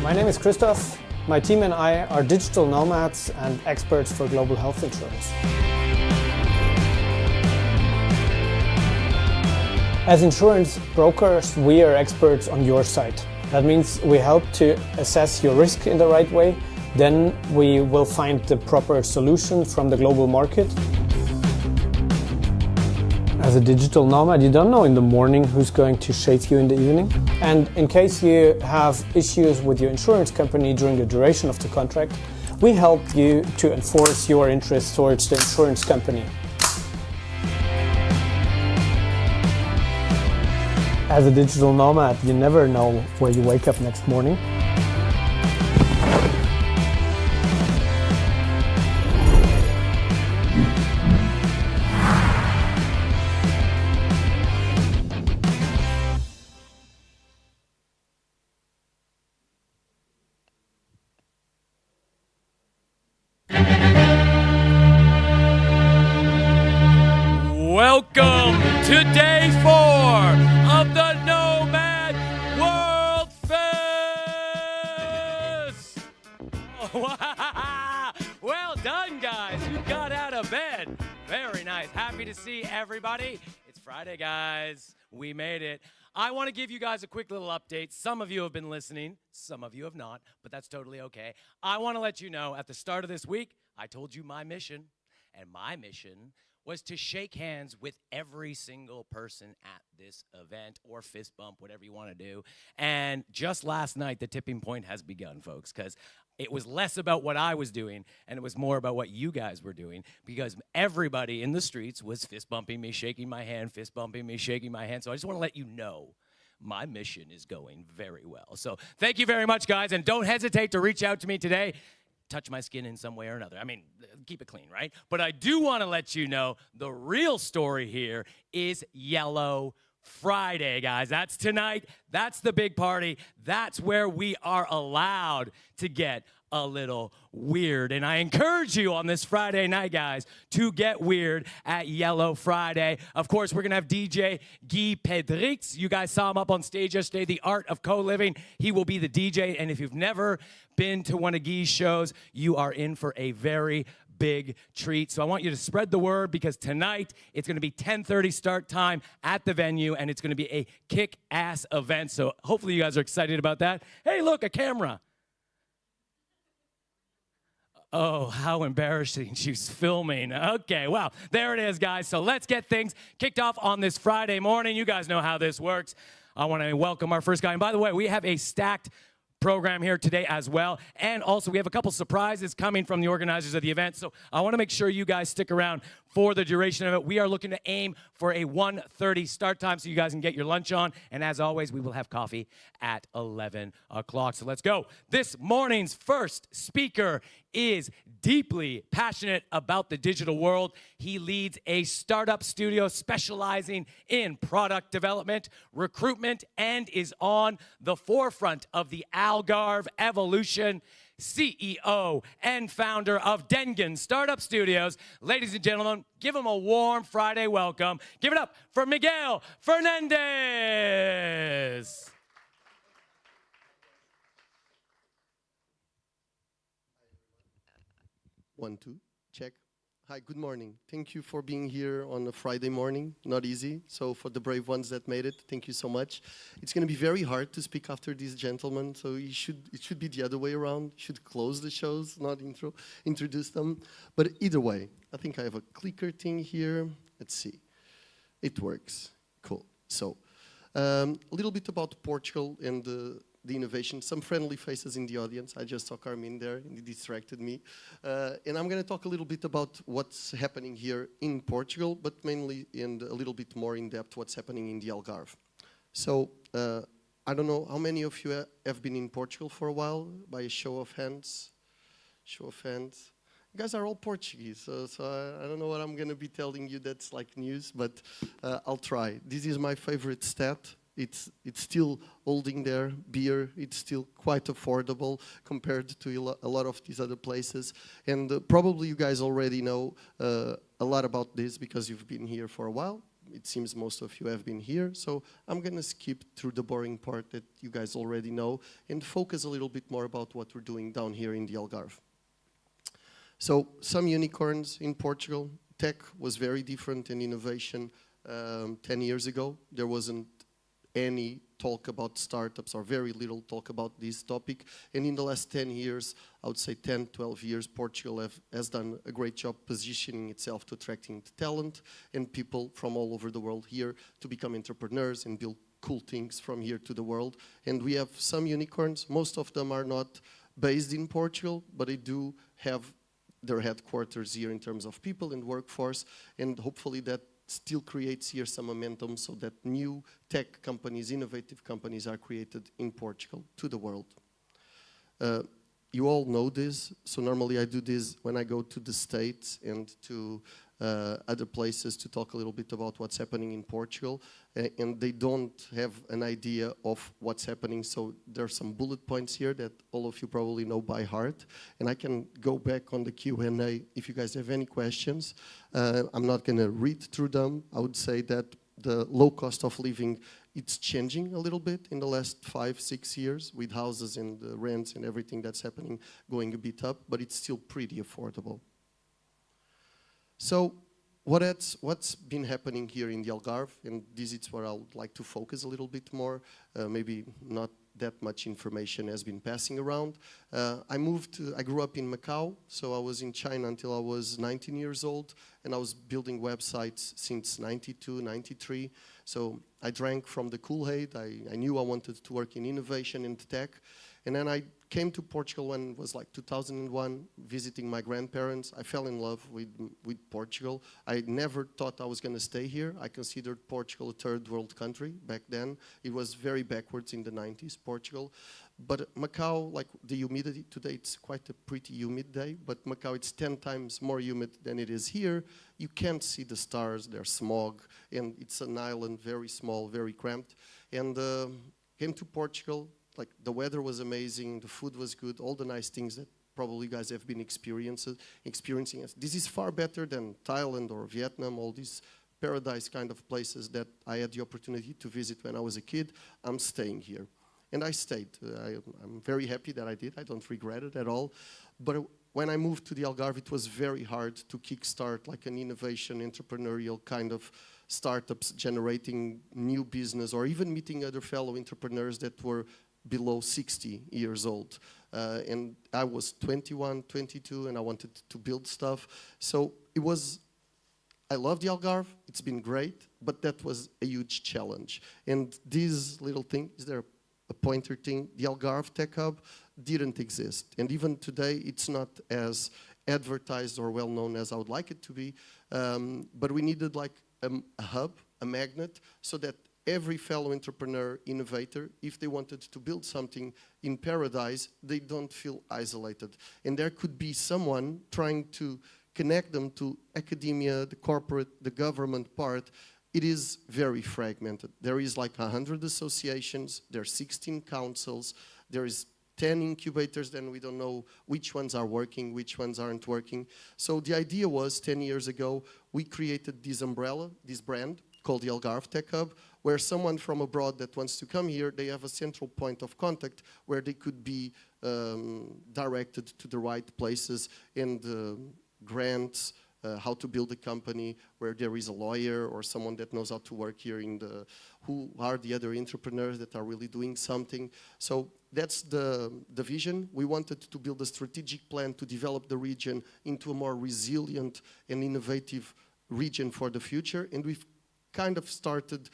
My name is Christoph. My team and I are digital nomads and experts for global health insurance. As insurance brokers, we are experts on your side. That means we help to assess your risk in the right way. Then we will find the proper solution from the global market. As a digital nomad, you don't know in the morning who's going to shave you in the evening. And in case you have issues with your insurance company during the duration of the contract, we help you to enforce your interests towards the insurance company. As a digital nomad, you never know where you wake up next morning. Welcome to day 4 of the Nomad World Fest! Well done, guys. You got out of bed. Very nice. Happy to see everybody. It's Friday, guys. We made it. I want to give you guys a quick little update. Some of you have been listening. Some of you have not, but that's totally okay. I want to let you know at the start of this week, I told you my mission, and my mission was to shake hands with every single person at this event, or fist bump, whatever you want to do. And just last night, the tipping point has begun, folks, because it was less about what I was doing, and it was more about what you guys were doing, because everybody in the streets was fist bumping me, shaking my hand, fist bumping me, shaking my hand. So I just want to let you know my mission is going very well. So thank you very much, guys, and don't hesitate to reach out to me today. Touch my skin in some way or another. I mean, keep it clean, right? But I do want to let you know the real story here is Yellow Friday, guys. That's tonight. That's the big party. That's where we are allowed to get a little weird. And I encourage you on this Friday night, guys, to get weird at Yellow Friday. Of course, we're going to have DJ Guy Pedrix. You guys saw him up on stage yesterday, The Art of Co-Living. He will be the DJ. And if you've never been to one of Guy's shows, you are in for a very big treat. So I want you to spread the word, because tonight it's going to be 10:30 start time at the venue, and it's going to be a kick-ass event. So hopefully you guys are excited about that. Hey, look, a camera. Oh, how embarrassing. She's filming. Okay, well, there it is, guys. So let's get things kicked off on this Friday morning. You guys know how this works. I want to welcome our first guy. And by the way, we have a stacked program here today as well. And also, we have a couple surprises coming from the organizers of the event. So I want to make sure you guys stick around for the duration of it. We are looking to aim for a 1:30 start time so you guys can get your lunch on. And as always, we will have coffee at 11 o'clock. So let's go. This morning's first speaker is deeply passionate about the digital world. He leads a startup studio specializing in product development, recruitment, and is on the forefront of the Algarve evolution. CEO and founder of Dengen Startup Studios. Ladies and gentlemen, give him a warm Friday welcome. Give it up for Miguel Fernandez. One, two, check. Hi, good morning. Thank you for being here on a Friday morning. Not easy. So for the brave ones that made it, thank you so much. It's going to be very hard to speak after these gentlemen, so it should be the other way around. You should close the shows, not introduce them. But either way, I think I have a clicker thing here. Let's see. It works. Cool. So a little bit about Portugal and the innovation. Some friendly faces in the audience. I just saw Carmen there, and he distracted me. And I'm going to talk a little bit about what's happening here in Portugal, but mainly and a little bit more in depth what's happening in the Algarve. So I don't know how many of you have been in Portugal for a while, by a show of hands. Show of hands. You guys are all Portuguese, so I don't know what I'm going to be telling you that's like news, but I'll try. This is my favorite stat. It's still holding their beer. It's still quite affordable compared to a lot of these other places. And probably you guys already know a lot about this because you've been here for a while. it seems most of you have been here, so I'm going to skip through the boring part that you guys already know and focus a little bit more about what we're doing down here in the Algarve. So, some unicorns in Portugal. Tech was very different in innovation 10 years ago. There wasn't any talk about startups or very little talk about this topic. And in the last 10 years, I would say 10, 12 years, Portugal has done a great job positioning itself to attracting talent and people from all over the world here to become entrepreneurs and build cool things from here to the world. And we have some unicorns. Most of them are not based in Portugal, but they do have their headquarters here in terms of people and workforce, and hopefully that still creates here some momentum so that new tech companies, innovative companies are created in Portugal to the world. You all know this, so normally I do this when I go to the States and to other places to talk a little bit about what's happening in Portugal, and they don't have an idea of what's happening, so there are some bullet points here that all of you probably know by heart, and I can go back on the Q&A if you guys have any questions. I'm not going to read through them. I would say that the low cost of living, it's changing a little bit in the last 5-6 years with houses and the rents and everything that's happening going a bit up, but it's still pretty affordable. So what's been happening here in the Algarve, and this is where I would like to focus a little bit more, maybe not that much information has been passing around. I grew up in Macau, so I was in China until I was 19 years old, and I was building websites since 92, 93. So I drank from the Kool-Aid. I knew I wanted to work in innovation and tech. And then I came to Portugal when it was like 2001, visiting my grandparents. I fell in love with Portugal. I never thought I was going to stay here. I considered Portugal a third world country back then. It was very backwards in the 90s, Portugal. But Macau, like the humidity today, it's quite a pretty humid day, but Macau, it's 10 times more humid than it is here. You can't see the stars, there's smog, and it's an island, very small, very cramped. And came to Portugal. Like, the weather was amazing, the food was good, all the nice things that probably you guys have been experiencing. This is far better than Thailand or Vietnam, all these paradise kind of places that I had the opportunity to visit when I was a kid. I'm staying here. And I stayed. I'm very happy that I did. I don't regret it at all. But when I moved to the Algarve, it was very hard to kickstart like an innovation, entrepreneurial kind of startups, generating new business, or even meeting other fellow entrepreneurs that were below 60 years old. And I was 21, 22, and I wanted to build stuff. So I love the Algarve, it's been great, but that was a huge challenge. And this little thing, is there a pointer thing? The Algarve Tech Hub didn't exist. And even today, it's not as advertised or well known as I would like it to be. But we needed like a hub, a magnet, so that every fellow entrepreneur, innovator, if they wanted to build something in paradise, they don't feel isolated. And there could be someone trying to connect them to academia, the corporate, the government part. It is very fragmented. There is like 100 associations, there are 16 councils, there is 10 incubators, then we don't know which ones are working, which ones aren't working. So the idea was, 10 years ago, we created this umbrella, this brand, called the Algarve Tech Hub, where someone from abroad that wants to come here, they have a central point of contact where they could be directed to the right places and grants, how to build a company, where there is a lawyer or someone that knows how to work here who are the other entrepreneurs that are really doing something. So that's the vision. We wanted to build a strategic plan to develop the region into a more resilient and innovative region for the future. And we've kind of started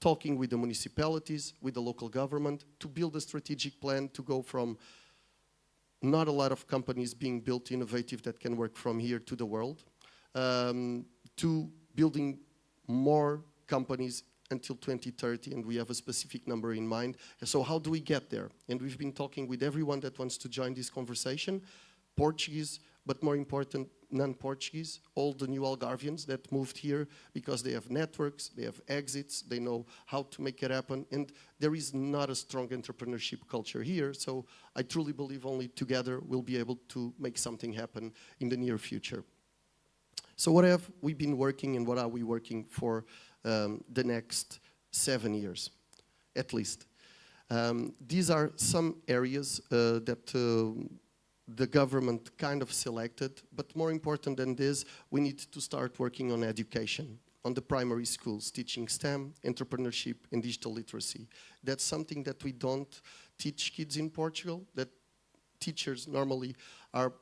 talking with the municipalities, with the local government, to build a strategic plan to go from not a lot of companies being built innovative that can work from here to the world, to building more companies until 2030, and we have a specific number in mind. So how do we get there? And we've been talking with everyone that wants to join this conversation, Portuguese, but more important, non-Portuguese, all the new Algarvians that moved here because they have networks, they have exits, they know how to make it happen, and there is not a strong entrepreneurship culture here, so I truly believe only together we'll be able to make something happen in the near future. So what have we been working and what are we working for the next 7 years, at least? These are some areas that the government kind of selected, but more important than this, we need to start working on education, on the primary schools, teaching STEM, entrepreneurship, and digital literacy. That's something that we don't teach kids in Portugal, that teachers normally are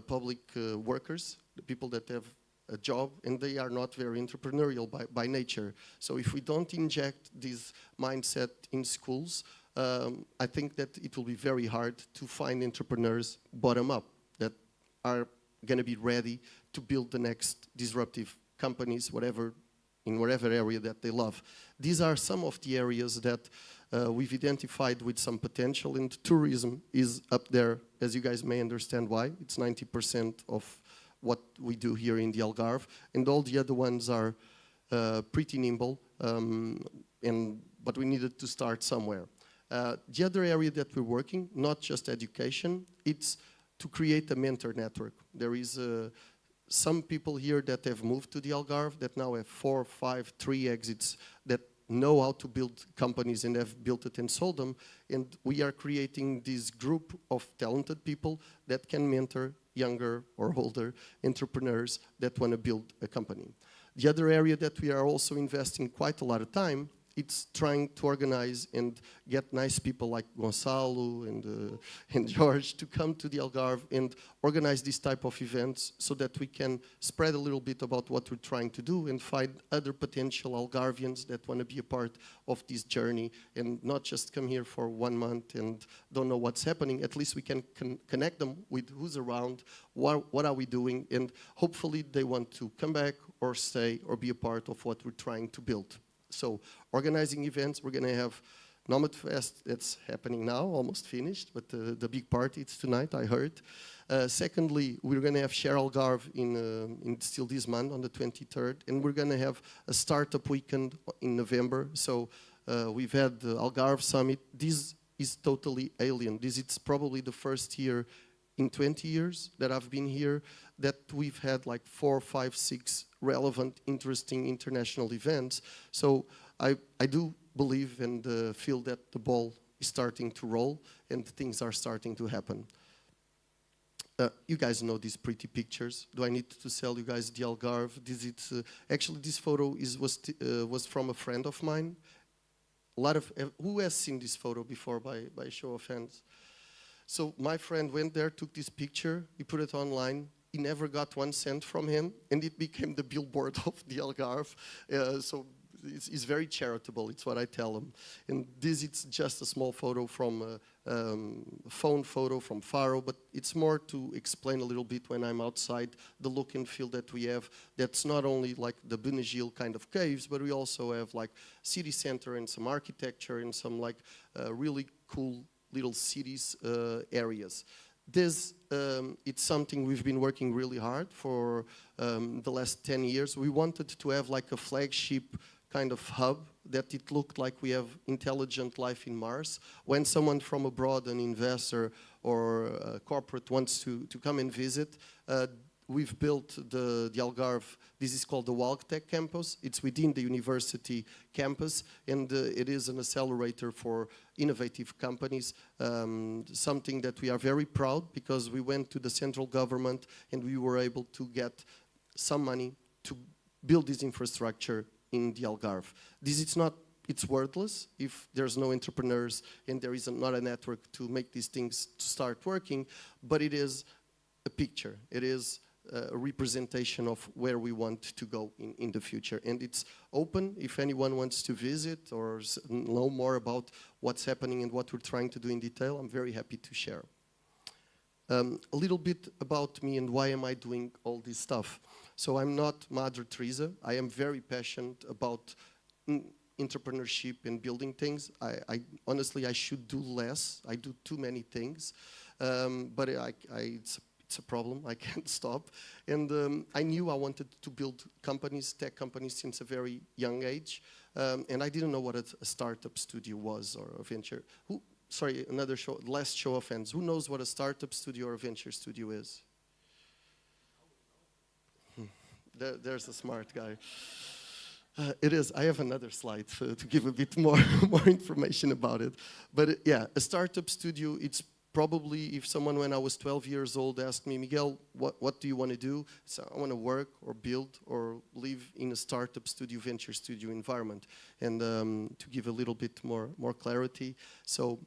public workers, the people that have a job, and they are not very entrepreneurial by nature. So if we don't inject this mindset in schools, I think that it will be very hard to find entrepreneurs bottom up that are going to be ready to build the next disruptive companies, in whatever area that they love. These are some of the areas that we've identified with some potential, and tourism is up there, as you guys may understand why. It's 90% of what we do here in the Algarve, and all the other ones are pretty nimble, but we needed to start somewhere. The other area that we're working, not just education, it's to create a mentor network. There is some people here that have moved to the Algarve that now have 4, 5, 3 exits that know how to build companies and have built it and sold them. And we are creating this group of talented people that can mentor younger or older entrepreneurs that want to build a company. The other area that we are also investing quite a lot of time, it's trying to organize and get nice people like Gonçalo and George to come to the Algarve and organize this type of events so that we can spread a little bit about what we're trying to do and find other potential Algarvians that want to be a part of this journey and not just come here for 1 month and don't know what's happening. At least we can connect them with who's around, what are we doing, and hopefully they want to come back or stay or be a part of what we're trying to build. So organizing events, we're going to have Nomad Fest, that's happening now, almost finished, but the big party, it's tonight, I heard. Secondly, we're going to have Share Algarve in still this month, on the 23rd, and we're going to have a startup weekend in November. So we've had the Algarve Summit. This is totally alien. It's probably the first year in 20 years that I've been here that we've had like 4, 5, 6 relevant, interesting international events. So I do believe and feel that the ball is starting to roll and things are starting to happen. You guys know these pretty pictures. Do I need to sell you guys the Algarve? Actually, this photo was from a friend of mine. Who has seen this photo before by show of hands? So my friend went there, took this picture, he put it online. He never got 1 cent from him, and it became the billboard of the Algarve. So it's very charitable, it's what I tell him. And it's just a small photo from a phone photo from Faro, but it's more to explain a little bit when I'm outside the look and feel that we have. That's not only like the Benagil kind of caves, but we also have like city center and some architecture and some like really cool little cities areas. This, it's something we've been working really hard for the last 10 years. We wanted to have like a flagship kind of hub that it looked like we have intelligent life in Mars. When someone from abroad, an investor or a corporate wants to come and visit, we've built the Algarve. This is called the WildTech campus. It's within the university campus, and it is an accelerator for innovative companies, something that we are very proud because we went to the central government and we were able to get some money to build this infrastructure in the Algarve. It's worthless if there's no entrepreneurs and there is not a network to make these things to start working, but it is a picture. It is a representation of where we want to go in the future. And it's open if anyone wants to visit or know more about what's happening and what we're trying to do in detail. I'm very happy to share. A little bit about me and why am I doing all this stuff. So I'm not Mother Teresa. I am very passionate about entrepreneurship and building things. Honestly, I should do less. I do too many things. But it's a problem. I can't stop. And I knew I wanted to build companies, tech companies, since a very young age. And I didn't know what a startup studio was or a venture. Another show, last show of hands. Who knows what a startup studio or a venture studio is? There's a smart guy. It is. I have another slide to give a bit more more information about it. But yeah, a startup studio. It's probably if someone when I was 12 years old asked me, Miguel, what do you want to do? So I want to work or build or live in a startup studio, venture studio environment. And to give a little bit more clarity, so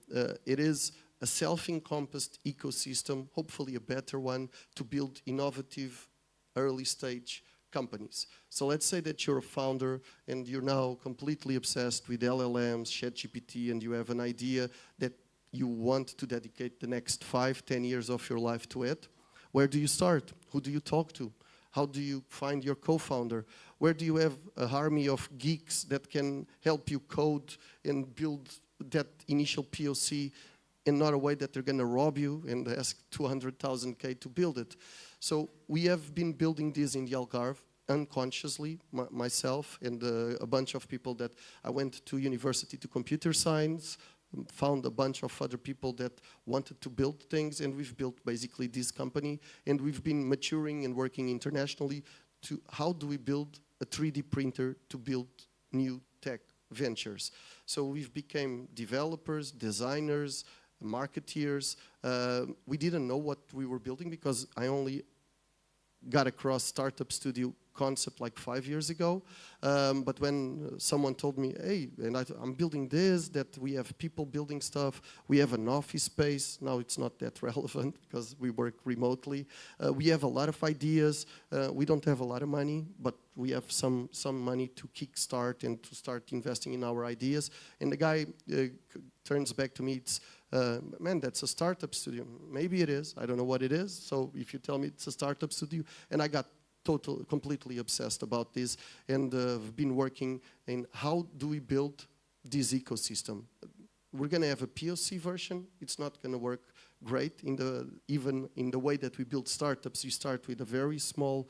it is a self-encompassed ecosystem, hopefully a better one, to build innovative early stage companies. So let's say that you're a founder and you're now completely obsessed with LLMs, ChatGPT, and you have an idea that you want to dedicate the next 5-10 years of your life to it. Where do you start? Who do you talk to? How do you find your co-founder? Where do you have a army of geeks that can help you code and build that initial POC in not a way that they're going to rob you and ask 200,000 to build it? So we have been building this in the Algarve unconsciously, myself and a bunch of people that I went to university to computer science, found a bunch of other people that wanted to build things, and we've built basically this company, and we've been maturing and working internationally to how do we build a 3D printer to build new tech ventures. So we've become developers, designers, marketeers. We didn't know what we were building because I only got across startup studio concept like 5 years ago. But when someone told me, hey, and I'm building this, that we have people building stuff, we have an office space. Now it's not that relevant because we work remotely. We have a lot of ideas. We don't have a lot of money, but we have some money to kickstart and to start investing in our ideas. And the guy turns back to me, it's, man, that's a startup studio. Maybe it is. I don't know what it is. So if you tell me it's a startup studio, and I got completely obsessed about this, and I've been working in how do we build this ecosystem. We're going to have a POC version. It's not going to work great even in the way that we build startups. You start with a very small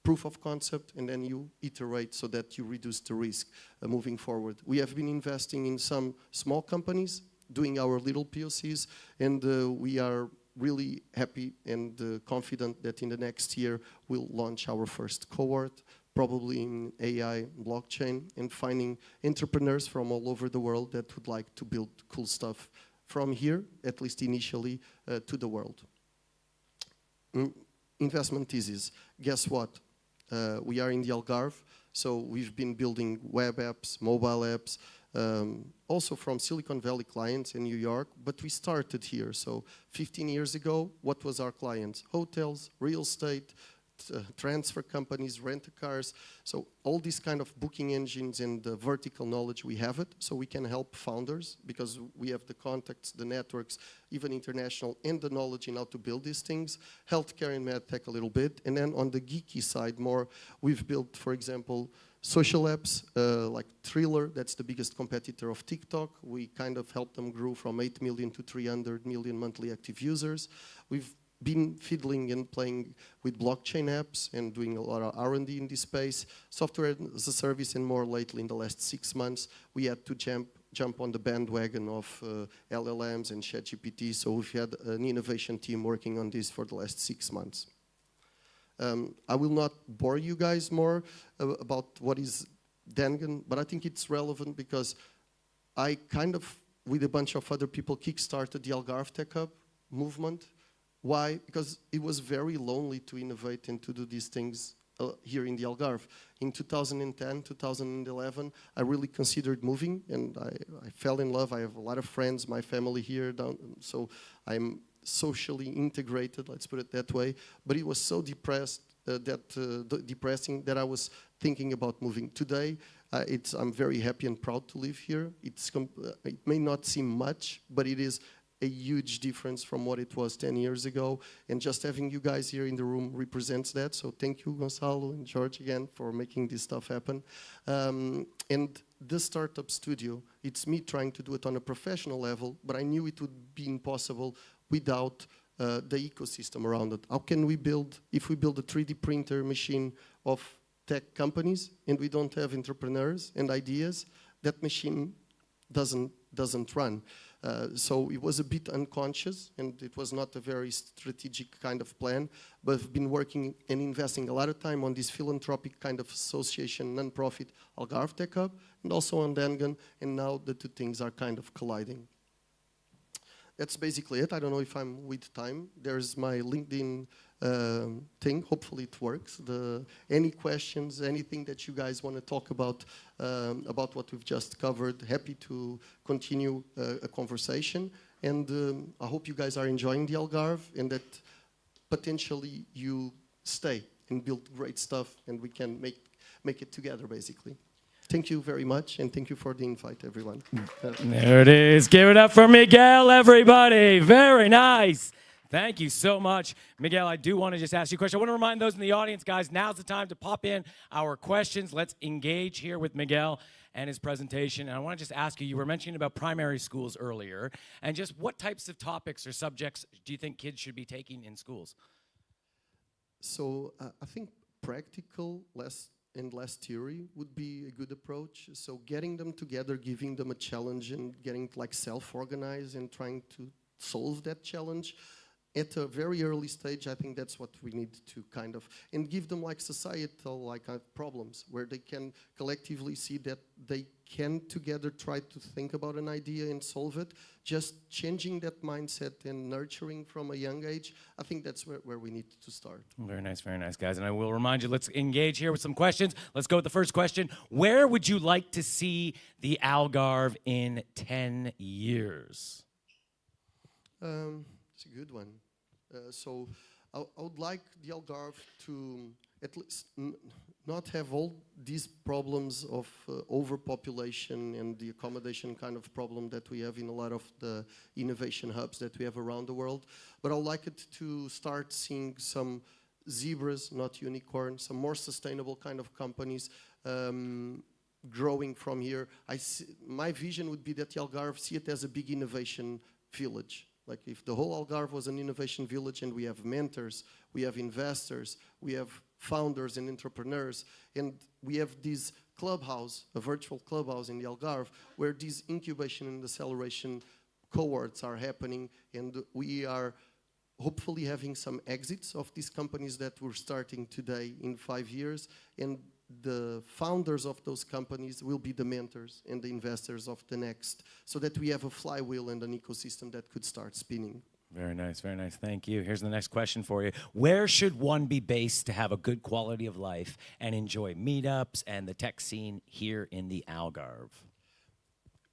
proof of concept, and then you iterate so that you reduce the risk moving forward. We have been investing in some small companies, doing our little POCs, and we are really happy and confident that in the next year we'll launch our first cohort, probably in AI, blockchain, and finding entrepreneurs from all over the world that would like to build cool stuff from here, at least initially, to the world. Investment thesis. Guess what? We are in the Algarve, so we've been building web apps, mobile apps, also from Silicon Valley clients in New York, but we started here. So 15 years ago, what was our clients? Hotels, real estate, transfer companies, rent-a-cars. So all these kind of booking engines and the vertical knowledge, we have it. So we can help founders because we have the contacts, the networks, even international, and the knowledge in how to build these things. Healthcare and medtech a little bit. And then on the geeky side more, we've built, for example, social apps like Thriller, that's the biggest competitor of TikTok. We kind of helped them grow from 8 million to 300 million monthly active users. We've been fiddling and playing with blockchain apps and doing a lot of R&D in this space. Software as a service, and more lately in the last 6 months, we had to jump on the bandwagon of LLMs and ChatGPT. So we've had an innovation team working on this for the last 6 months. I will not bore you guys more about what is Dengen, but I think it's relevant because I kind of, with a bunch of other people, kickstarted the Algarve Tech Hub movement. Why? Because it was very lonely to innovate and to do these things here in the Algarve. In 2010, 2011, I really considered moving, and I fell in love. I have a lot of friends, my family here, so I'm socially integrated, let's put it that way. But it was so depressing that I was thinking about moving. Today, I'm very happy and proud to live here. It may not seem much, but it is a huge difference from what it was 10 years ago. And just having you guys here in the room represents that. So thank you, Gonçalo and George, again, for making this stuff happen. And the startup studio, it's me trying to do it on a professional level, but I knew it would be impossible without the ecosystem around it. How can we build, if we build a 3D printer machine of tech companies and we don't have entrepreneurs and ideas, that machine doesn't run. So it was a bit unconscious, and it was not a very strategic kind of plan, but I've been working and investing a lot of time on this philanthropic kind of association, non-profit Algarve Tech Hub, and also on Dengen, and now the two things are kind of colliding. That's basically it. I don't know if I'm with time. There's my LinkedIn thing. Hopefully it works. Any questions, anything that you guys want to talk about what we've just covered, happy to continue a conversation. And I hope you guys are enjoying the Algarve and that potentially you stay and build great stuff and we can make it together, basically. Thank you very much, and thank you for the invite, everyone. There it is. Give it up for Miguel, everybody. Very nice. Thank you so much. Miguel, I do want to just ask you a question. I want to remind those in the audience, guys, now's the time to pop in our questions. Let's engage here with Miguel and his presentation. And I want to just ask you, you were mentioning about primary schools earlier, and just what types of topics or subjects do you think kids should be taking in schools? So I think practical, less theory would be a good approach. So getting them together, giving them a challenge and getting like self-organized and trying to solve that challenge at a very early stage, I think that's what we need to kind of, and give them like societal like problems where they can collectively see that they can together try to think about an idea and solve it. Just changing that mindset and nurturing from a young age, I think that's where we need to start. Very nice, guys. And I will remind you, let's engage here with some questions. Let's go with the first question. Where would you like to see the Algarve in 10 years? It's a good one. So I would like the Algarve to at least not have all these problems of overpopulation and the accommodation kind of problem that we have in a lot of the innovation hubs that we have around the world. But I would like it to start seeing some zebras, not unicorns, some more sustainable kind of companies growing from here. My vision would be that the Algarve see it as a big innovation village. Like if the whole Algarve was an innovation village and we have mentors, we have investors, we have founders and entrepreneurs, and we have this clubhouse, a virtual clubhouse in the Algarve, where these incubation and acceleration cohorts are happening, and we are hopefully having some exits of these companies that we're starting today in 5 years, and the founders of those companies will be the mentors and the investors of the next, so that we have a flywheel and an ecosystem that could start spinning. Very nice, thank you. Here's the next question for you. Where should one be based to have a good quality of life and enjoy meetups and the tech scene here in the Algarve?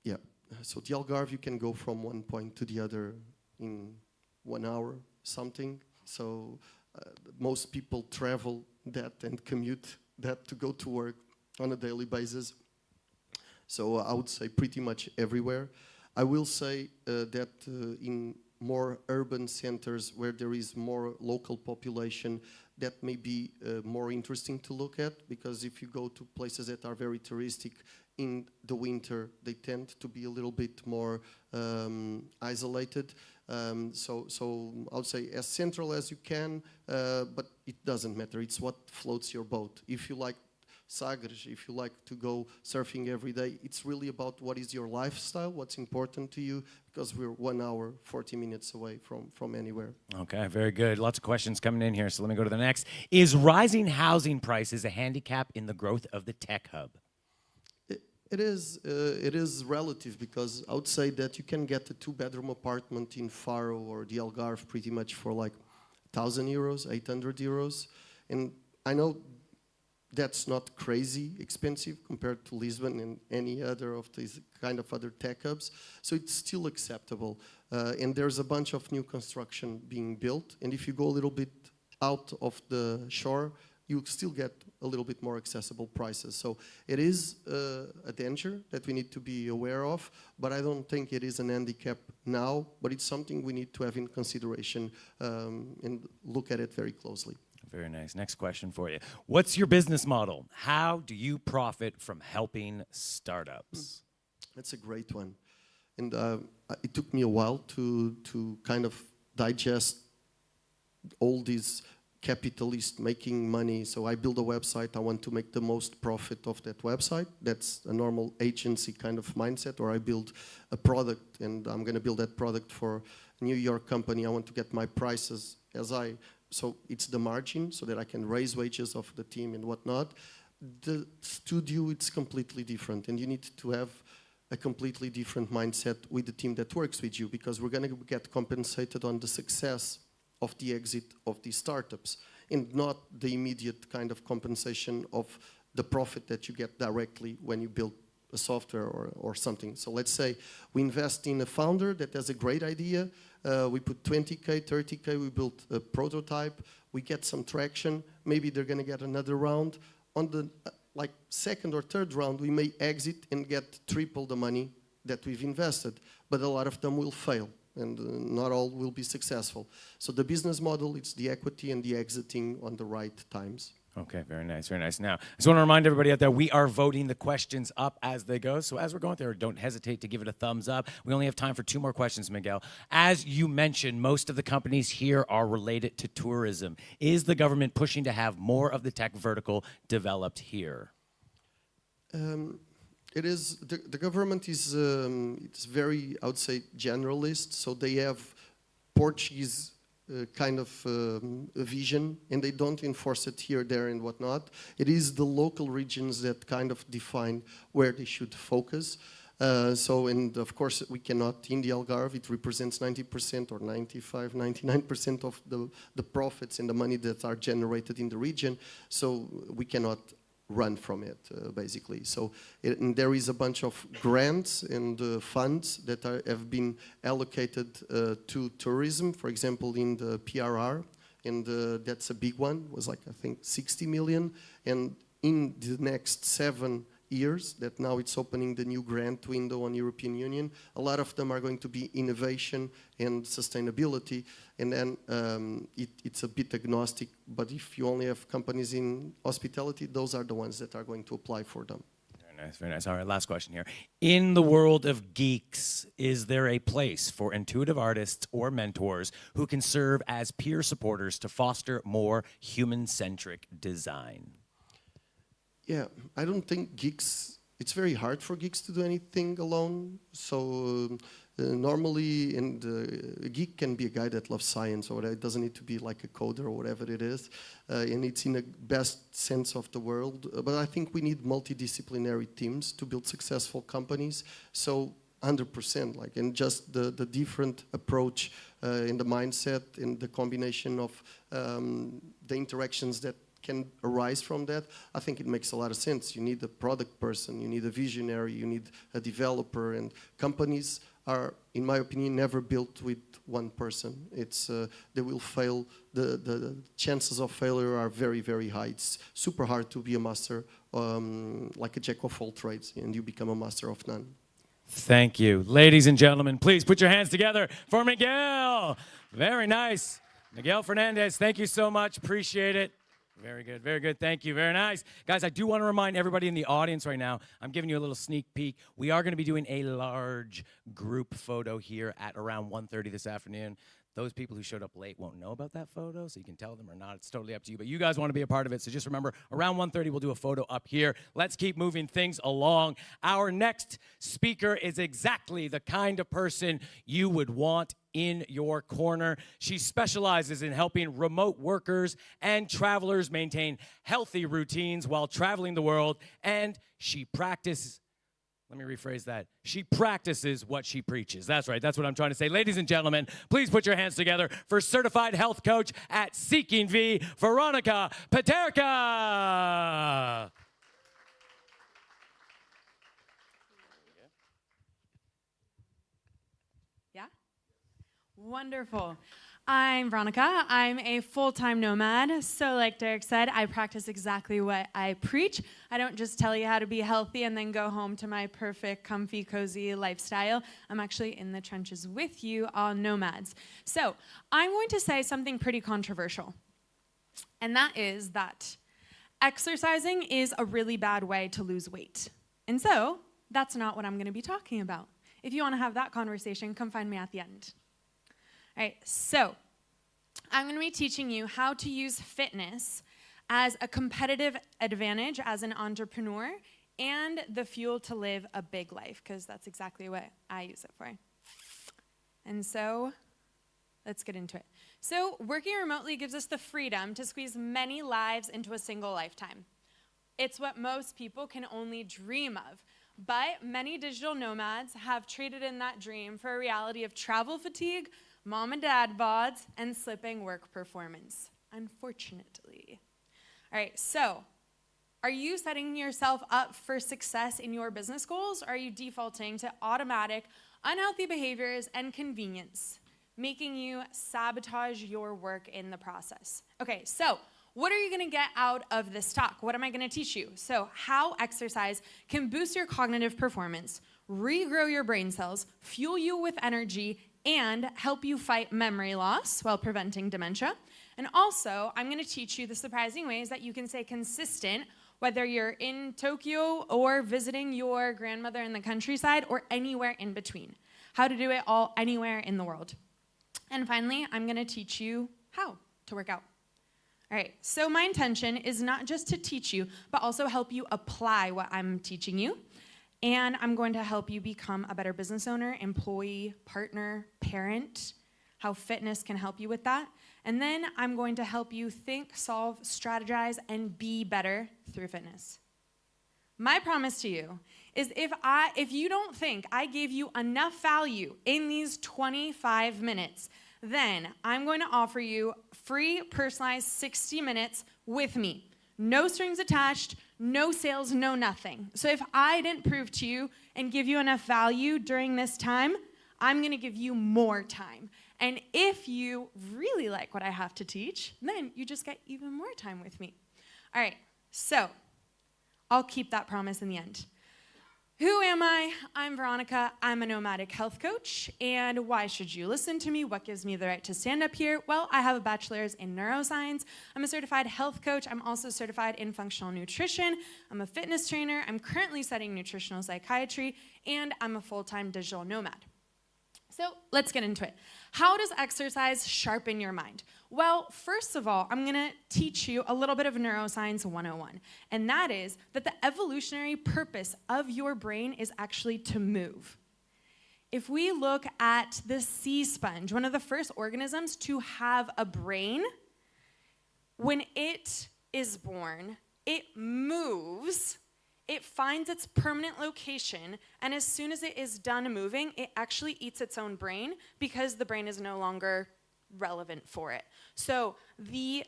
Yeah, so the Algarve, you can go from one point to the other in 1 hour, something. So most people travel that and commute that to go to work on a daily basis. So I would say pretty much everywhere. I will say that in more urban centers where there is more local population, that may be more interesting to look at, because if you go to places that are very touristic in the winter, they tend to be a little bit more isolated. So I would say as central as you can, but it doesn't matter. It's what floats your boat. If you like Sagres, if you like to go surfing every day, it's really about what is your lifestyle, what's important to you, because we're 1 hour, 40 minutes away from anywhere. Okay, very good. Lots of questions coming in here, so let me go to the next. Is rising housing prices a handicap in the growth of the tech hub? It is relative, because I would say that you can get a 2-bedroom apartment in Faro or the Algarve pretty much for like 1,000 euros, 800 euros. And I know that's not crazy expensive compared to Lisbon and any other of these kind of other tech hubs. So it's still acceptable. And there's a bunch of new construction being built. And if you go a little bit out of the shore, you still get a little bit more accessible prices. So it is a danger that we need to be aware of, but I don't think it is an handicap now, but it's something we need to have in consideration and look at it very closely. Very nice. Next question for you. What's your business model? How do you profit from helping startups? That's a great one. And it took me a while to kind of digest all these capitalist making money. So I build a website, I want to make the most profit of that website. That's a normal agency kind of mindset. Or I build a product and I'm going to build that product for a New York company. I want to get my prices so it's the margin so that I can raise wages of the team and whatnot. The studio, it's completely different, and you need to have a completely different mindset with the team that works with you, because we're going to get compensated on the success of the exit of these startups and not the immediate kind of compensation of the profit that you get directly when you build a software or something. So let's say we invest in a founder that has a great idea. We put 20K, 30K, we built a prototype, we get some traction, maybe they're going to get another round. On the second or third round, we may exit and get triple the money that we've invested, but a lot of them will fail, and not all will be successful. So the business model, it's the equity and the exiting on the right times. Okay, very nice, very nice. Now, I just want to remind everybody out there, we are voting the questions up as they go. So as we're going through, don't hesitate to give it a thumbs up. We only have time for 2 more questions, Miguel. As you mentioned, most of the companies here are related to tourism. Is the government pushing to have more of the tech vertical developed here? It is, the government is it's very, I would say, generalist. So they have Portuguese kind of vision, and they don't enforce it here, there, and whatnot. It is the local regions that kind of define where they should focus. And of course, we cannot, in the Algarve, it represents 90% or 95, 99% of the profits and the money that are generated in the region. So we cannot run from it, basically. So and there is a bunch of grants and funds that have been allocated to tourism, for example, in the PRR, and that's a big one, was like, I think, 60 million. And in the next 7 years, that now it's opening the new grant window on European Union, a lot of them are going to be innovation and sustainability. And then it's a bit agnostic, but if you only have companies in hospitality, those are the ones that are going to apply for them. Very nice, very nice. All right, last question here. In the world of geeks, is there a place for intuitive artists or mentors who can serve as peer supporters to foster more human-centric design? Yeah, I don't think geeks, it's very hard for geeks to do anything alone. So normally, a geek can be a guy that loves science, or it doesn't need to be like a coder or whatever it is. And it's in the best sense of the world. But I think we need multidisciplinary teams to build successful companies. So 100%, and just the different approach in the mindset and the combination of the interactions that can arise from that, I think it makes a lot of sense. You need a product person, you need a visionary, you need a developer, and companies are, in my opinion, never built with one person. It's they will fail. The chances of failure are very, very high. It's super hard to be a master, like a jack of all trades, and you become a master of none. Thank you. Ladies and gentlemen, please put your hands together for Miguel. Very nice. Miguel Fernandez, thank you so much. Appreciate it. Very good, very good. Thank you, very nice. Guys, I do want to remind everybody in the audience right now, I'm giving you a little sneak peek. We are going to be doing a large group photo here at around 1:30 this afternoon. Those people who showed up late won't know about that photo, so you can tell them or not. It's totally up to you. But you guys want to be a part of it, so just remember, around 1:30, we'll do a photo up here. Let's keep moving things along. Our next speaker is exactly the kind of person you would want in your corner. She specializes in helping remote workers and travelers maintain healthy routines while traveling the world, and she practices. Let me rephrase that. She practices what she preaches. That's right. That's what I'm trying to say. Ladies and gentlemen, please put your hands together for certified health coach at Seeking V, Veronica Paterka. Yeah? Wonderful. I'm Veronica. I'm a full-time nomad. So like Derek said, I practice exactly what I preach. I don't just tell you how to be healthy and then go home to my perfect, comfy, cozy lifestyle. I'm actually in the trenches with you, all nomads. So I'm going to say something pretty controversial. And that is that exercising is a really bad way to lose weight. And so that's not what I'm going to be talking about. If you want to have that conversation, come find me at the end. All right, so I'm going to be teaching you how to use fitness as a competitive advantage as an entrepreneur and the fuel to live a big life, because that's exactly what I use it for. And so let's get into it. So working remotely gives us the freedom to squeeze many lives into a single lifetime. It's what most people can only dream of. But many digital nomads have traded in that dream for a reality of travel fatigue, mom and dad bods, and slipping work performance, unfortunately. All right, so are you setting yourself up for success in your business goals, or are you defaulting to automatic, unhealthy behaviors and convenience, making you sabotage your work in the process? Okay, so what are you going to get out of this talk? What am I going to teach you? So how exercise can boost your cognitive performance, regrow your brain cells, fuel you with energy, and help you fight memory loss while preventing dementia. And also, I'm going to teach you the surprising ways that you can stay consistent, whether you're in Tokyo or visiting your grandmother in the countryside or anywhere in between. How to do it all anywhere in the world. And finally, I'm going to teach you how to work out. All right, so my intention is not just to teach you, but also help you apply what I'm teaching you. And I'm going to help you become a better business owner, employee, partner, parent, how fitness can help you with that. And then I'm going to help you think, solve, strategize, and be better through fitness. My promise to you is if you don't think I gave you enough value in these 25 minutes, then I'm going to offer you free personalized 60 minutes with me. No strings attached, no sales, no nothing. So if I didn't prove to you and give you enough value during this time, I'm going to give you more time. And if you really like what I have to teach, then you just get even more time with me. All right, so I'll keep that promise in the end. Who am I? I'm Veronica. I'm a nomadic health coach. And why should you listen to me? What gives me the right to stand up here? Well, I have a bachelor's in neuroscience. I'm a certified health coach. I'm also certified in functional nutrition. I'm a fitness trainer. I'm currently studying nutritional psychiatry. And I'm a full-time digital nomad. So let's get into it. How does exercise sharpen your mind? Well, first of all, I'm going to teach you a little bit of Neuroscience 101. And that is that the evolutionary purpose of your brain is actually to move. If we look at the sea sponge, one of the first organisms to have a brain, when it is born, it moves. It finds its permanent location, and as soon as it is done moving, it actually eats its own brain because the brain is no longer relevant for it. So the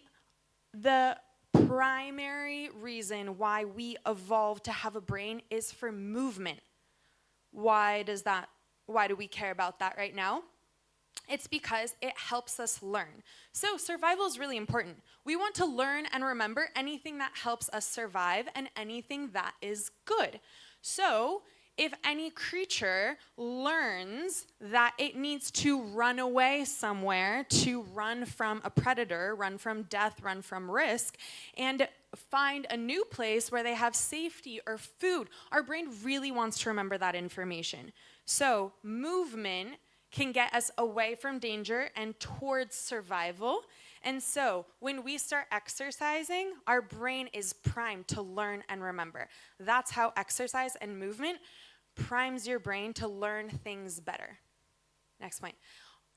primary reason why we evolved to have a brain is for movement. Why do we care about that right now? It's because it helps us learn. So survival is really important. We want to learn and remember anything that helps us survive and anything that is good. So if any creature learns that it needs to run away somewhere, to run from a predator, run from death, run from risk, and find a new place where they have safety or food, our brain really wants to remember that information. So movement can get us away from danger and towards survival. And so when we start exercising, our brain is primed to learn and remember. That's how exercise and movement primes your brain to learn things better. Next point.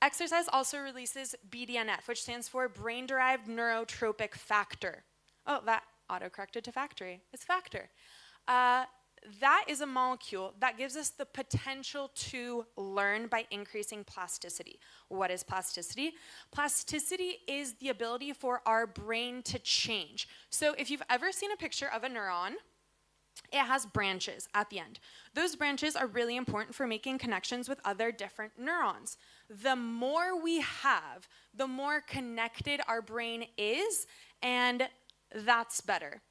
Exercise also releases BDNF, which stands for brain-derived neurotropic factor. Oh, that autocorrected to factory. It's factor. That is a molecule that gives us the potential to learn by increasing plasticity. What is plasticity? Plasticity is the ability for our brain to change. So if you've ever seen a picture of a neuron, it has branches at the end. Those branches are really important for making connections with other different neurons. The more we have, the more connected our brain is, and that's better.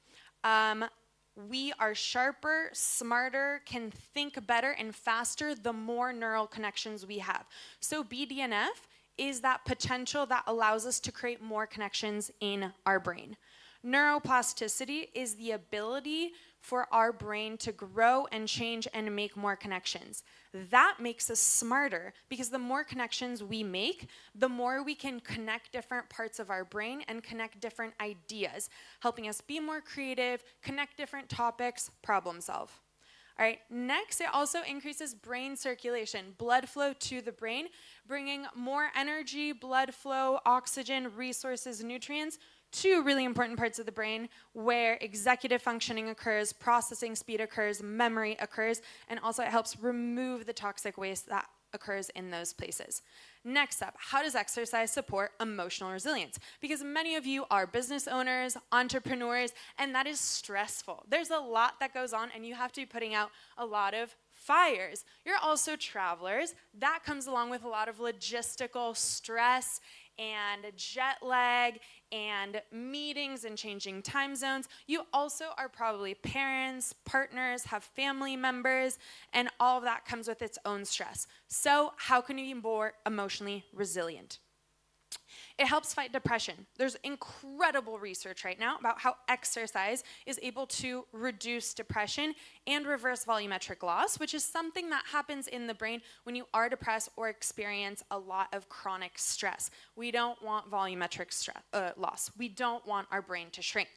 We are sharper, smarter, can think better and faster the more neural connections we have. So BDNF is that potential that allows us to create more connections in our brain. Neuroplasticity is the ability for our brain to grow and change and make more connections. That makes us smarter because the more connections we make, the more we can connect different parts of our brain and connect different ideas, helping us be more creative, connect different topics, problem solve. All right, next, it also increases brain circulation, blood flow to the brain, bringing more energy, blood flow, oxygen, resources, nutrients to really important parts of the brain where executive functioning occurs, processing speed occurs, memory occurs, and also it helps remove the toxic waste that occurs in those places. Next up, how does exercise support emotional resilience? Because many of you are business owners, entrepreneurs, and that is stressful. There's a lot that goes on, and you have to be putting out a lot of fires. You're also travelers. That comes along with a lot of logistical stress and jet lag and meetings and changing time zones. You also are probably parents, partners, have family members, and all of that comes with its own stress. So how can you be more emotionally resilient? It helps fight depression. There's incredible research right now about how exercise is able to reduce depression and reverse volumetric loss, which is something that happens in the brain when you are depressed or experience a lot of chronic stress. We don't want volumetric loss. We don't want our brain to shrink.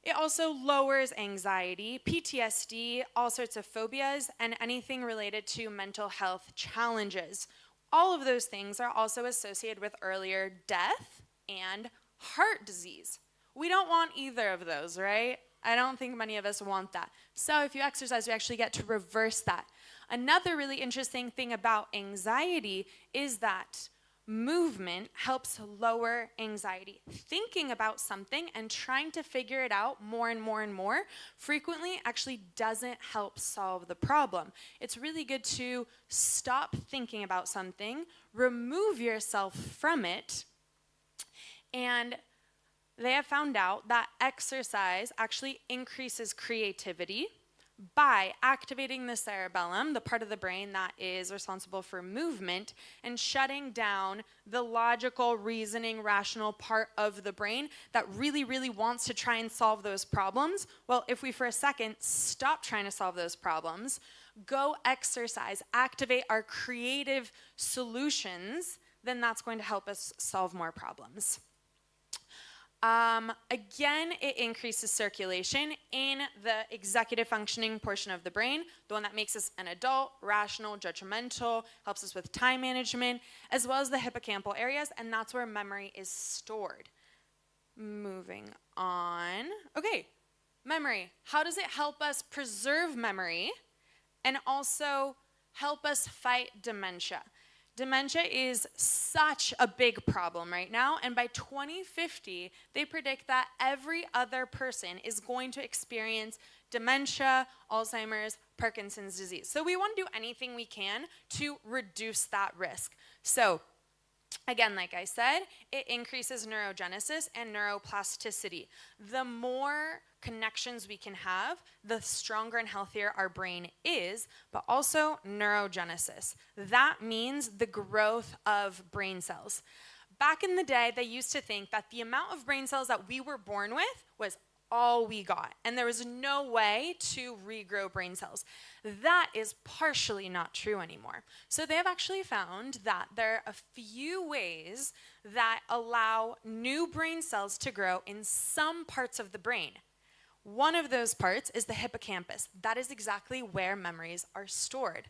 It also lowers anxiety, PTSD, all sorts of phobias, and anything related to mental health challenges. All of those things are also associated with earlier death and heart disease. We don't want either of those, right? I don't think many of us want that. So if you exercise, you actually get to reverse that. Another really interesting thing about anxiety is that movement helps lower anxiety. Thinking about something and trying to figure it out more and more and more frequently actually doesn't help solve the problem. It's really good to stop thinking about something, remove yourself from it, and they have found out that exercise actually increases creativity by activating the cerebellum, the part of the brain that is responsible for movement, and shutting down the logical, reasoning, rational part of the brain that really, really wants to try and solve those problems. Well, if we for a second stop trying to solve those problems, go exercise, activate our creative solutions, then that's going to help us solve more problems. Again, it increases circulation in the executive functioning portion of the brain, the one that makes us an adult, rational, judgmental, helps us with time management, as well as the hippocampal areas, and that's where memory is stored. Moving on. Okay, memory. How does it help us preserve memory and also help us fight dementia? Dementia is such a big problem right now, and by 2050, they predict that every other person is going to experience dementia, Alzheimer's, Parkinson's disease. So we want to do anything we can to reduce that risk. So again, like I said, it increases neurogenesis and neuroplasticity. The more connections we can have, the stronger and healthier our brain is, but also neurogenesis. That means the growth of brain cells. Back in the day, they used to think that the amount of brain cells that we were born with was all we got, and there was no way to regrow brain cells. That is partially not true anymore. So they have actually found that there are a few ways that allow new brain cells to grow in some parts of the brain. One of those parts is the hippocampus. That is exactly where memories are stored.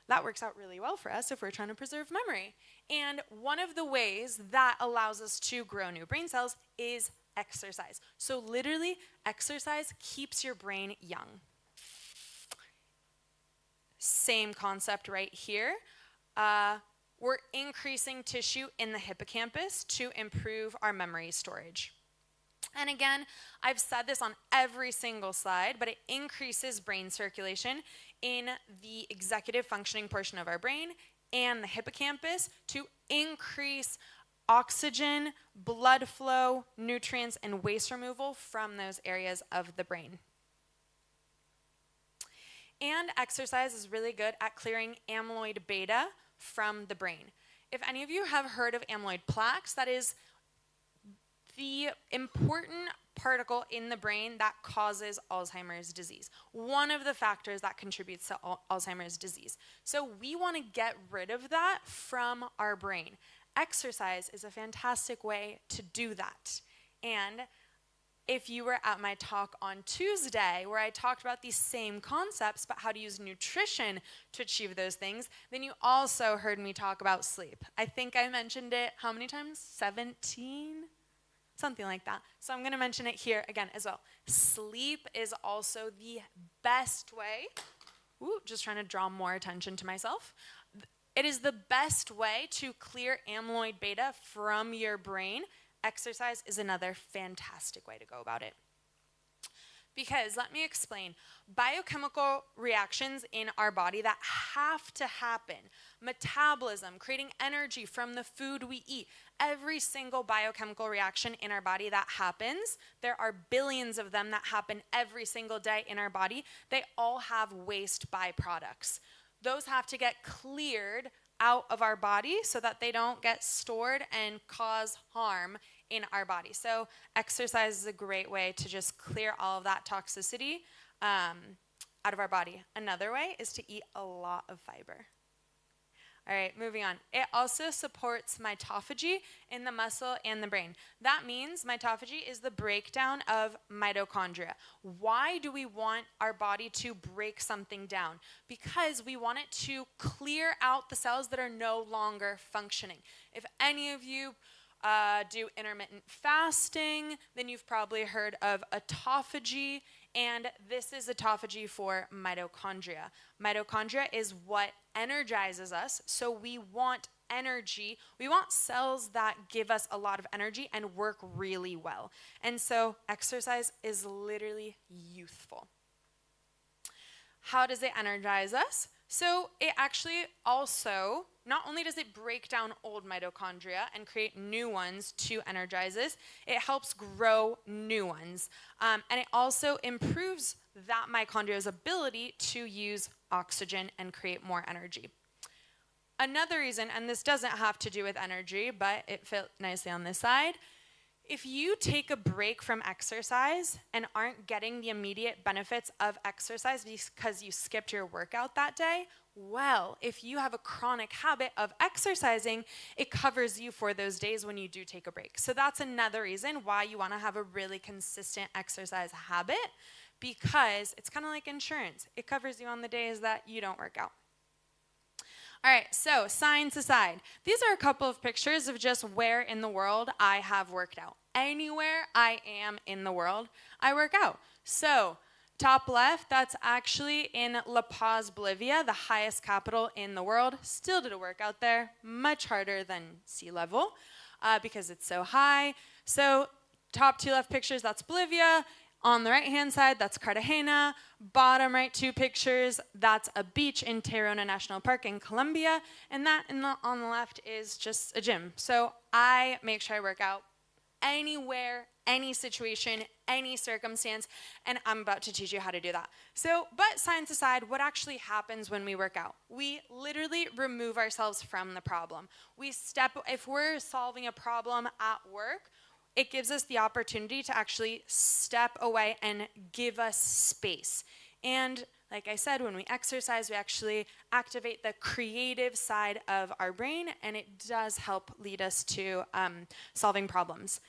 That works out really well for us if we're trying to preserve memory. And one of the ways that allows us to grow new brain cells is exercise. So literally, exercise keeps your brain young. Same concept right here. We're increasing tissue in the hippocampus to improve our memory storage. And again, I've said this on every single slide, but it increases brain circulation in the executive functioning portion of our brain and the hippocampus to increase oxygen, blood flow, nutrients, and waste removal from those areas of the brain. And exercise is really good at clearing amyloid beta from the brain. If any of you have heard of amyloid plaques, that is the important particle in the brain that causes Alzheimer's disease. One of the factors that contributes to Alzheimer's disease. So we want to get rid of that from our brain. Exercise is a fantastic way to do that. And if you were at my talk on Tuesday, where I talked about these same concepts, but how to use nutrition to achieve those things, then you also heard me talk about sleep. I think I mentioned it, how many times? 17? Something like that. So I'm going to mention it here again as well. Sleep is also the best way, just trying to draw more attention to myself. It is the best way to clear amyloid beta from your brain. Exercise is another fantastic way to go about it. Because, let me explain, biochemical reactions in our body that have to happen, metabolism, creating energy from the food we eat, every single biochemical reaction in our body that happens, there are billions of them that happen every single day in our body, they all have waste byproducts. Those have to get cleared out of our body so that they don't get stored and cause harm in our body. So exercise is a great way to just clear all of that toxicity out of our body. Another way is to eat a lot of fiber. All right, moving on. It also supports mitophagy in the muscle and the brain. That means mitophagy is the breakdown of mitochondria. Why do we want our body to break something down? Because we want it to clear out the cells that are no longer functioning. If any of you do intermittent fasting, then you've probably heard of autophagy, and this is autophagy for mitochondria. Mitochondria is what energizes us, so we want energy. We want cells that give us a lot of energy and work really well. And so exercise is literally youthful. How does it energize us? So it actually also, not only does it break down old mitochondria and create new ones to energize us, it helps grow new ones. And it also improves that mitochondria's ability to use oxygen and create more energy. Another reason, and this doesn't have to do with energy, but it fit nicely on this side, if you take a break from exercise and aren't getting the immediate benefits of exercise because you skipped your workout that day, well, if you have a chronic habit of exercising, it covers you for those days when you do take a break. So that's another reason why you want to have a really consistent exercise habit, because it's kind of like insurance. It covers you on the days that you don't work out. All right, so science aside, these are a couple of pictures of just where in the world I have worked out. Anywhere I am in the world, I work out. So top left, that's actually in La Paz, Bolivia, the highest capital in the world. Still did a workout there, much harder than sea level because it's so high. So top two left pictures, that's Bolivia. On the right-hand side, that's Cartagena. Bottom right two pictures, that's a beach in Tayrona National Park in Colombia. And that on the left is just a gym. So I make sure I work out anywhere, any situation, any circumstance, and I'm about to teach you how to do that. So, but science aside, what actually happens when we work out? We literally remove ourselves from the problem. If we're solving a problem at work, it gives us the opportunity to actually step away and give us space. And like I said, when we exercise, we actually activate the creative side of our brain, and it does help lead us to solving problems.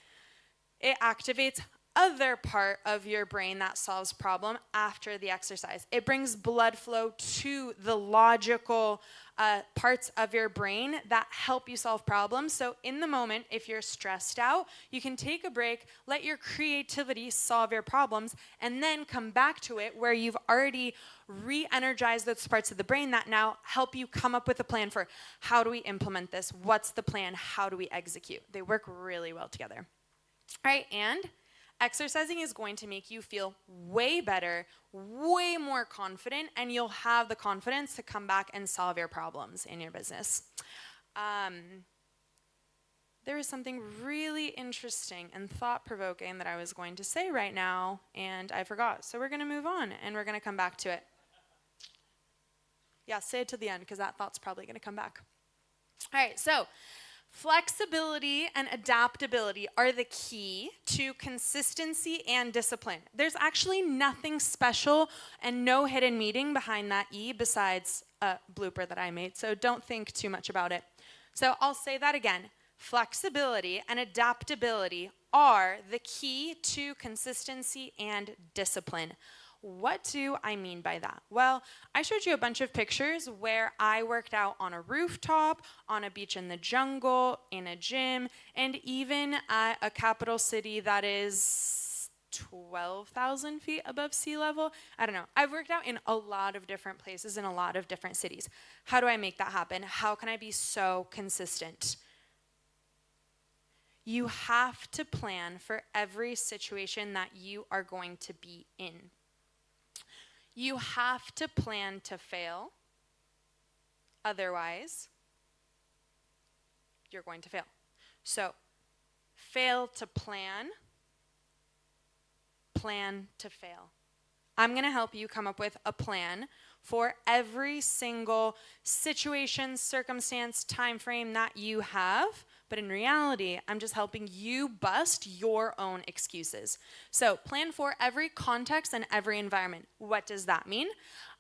It activates other part of your brain that solves problem after the exercise. It brings blood flow to the logical parts of your brain that help you solve problems. So in the moment, if you're stressed out, you can take a break, let your creativity solve your problems, and then come back to it where you've already re-energized those parts of the brain that now help you come up with a plan for how do we implement this? What's the plan? How do we execute? They work really well together. All right, and exercising is going to make you feel way better, way more confident, and you'll have the confidence to come back and solve your problems in your business. There is something really interesting and thought-provoking that I was going to say right now, and I forgot. So we're going to move on, and we're going to come back to it. Yeah, say it to the end, because that thought's probably going to come back. All right, so Flexibility and adaptability are the key to consistency and discipline. There's actually nothing special and no hidden meaning behind that E besides a blooper that I made, so don't think too much about it. So I'll say that again. Flexibility and adaptability are the key to consistency and discipline. What do I mean by that? Well, I showed you a bunch of pictures where I worked out on a rooftop, on a beach in the jungle, in a gym, and even at a capital city that is 12,000 feet above sea level. I don't know. I've worked out in a lot of different places in a lot of different cities. How do I make that happen? How can I be so consistent? You have to plan for every situation that you are going to be in. You have to plan to fail. Otherwise, you're going to fail. So, fail to plan, plan to fail. I'm going to help you come up with a plan for every single situation, circumstance, time frame that you have. But in reality, I'm just helping you bust your own excuses. So plan for every context and every environment. What does that mean?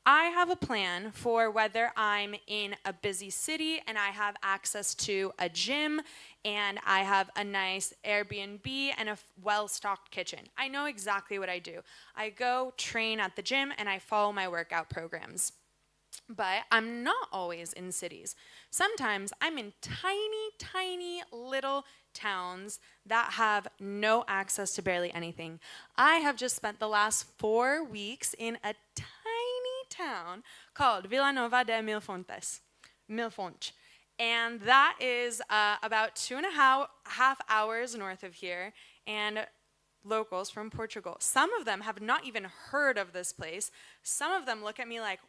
I have a plan for whether I'm in a busy city and I have access to a gym and I have a nice Airbnb and a well-stocked kitchen. I know exactly what I do. I go train at the gym and I follow my workout programs. But I'm not always in cities. Sometimes I'm in tiny, tiny little towns that have no access to barely anything. I have just spent the last 4 weeks in a tiny town called Vila Nova de Mil Fontes. And that is about 2.5 hours north of here, and locals from Portugal. Some of them have not even heard of this place. Some of them look at me like,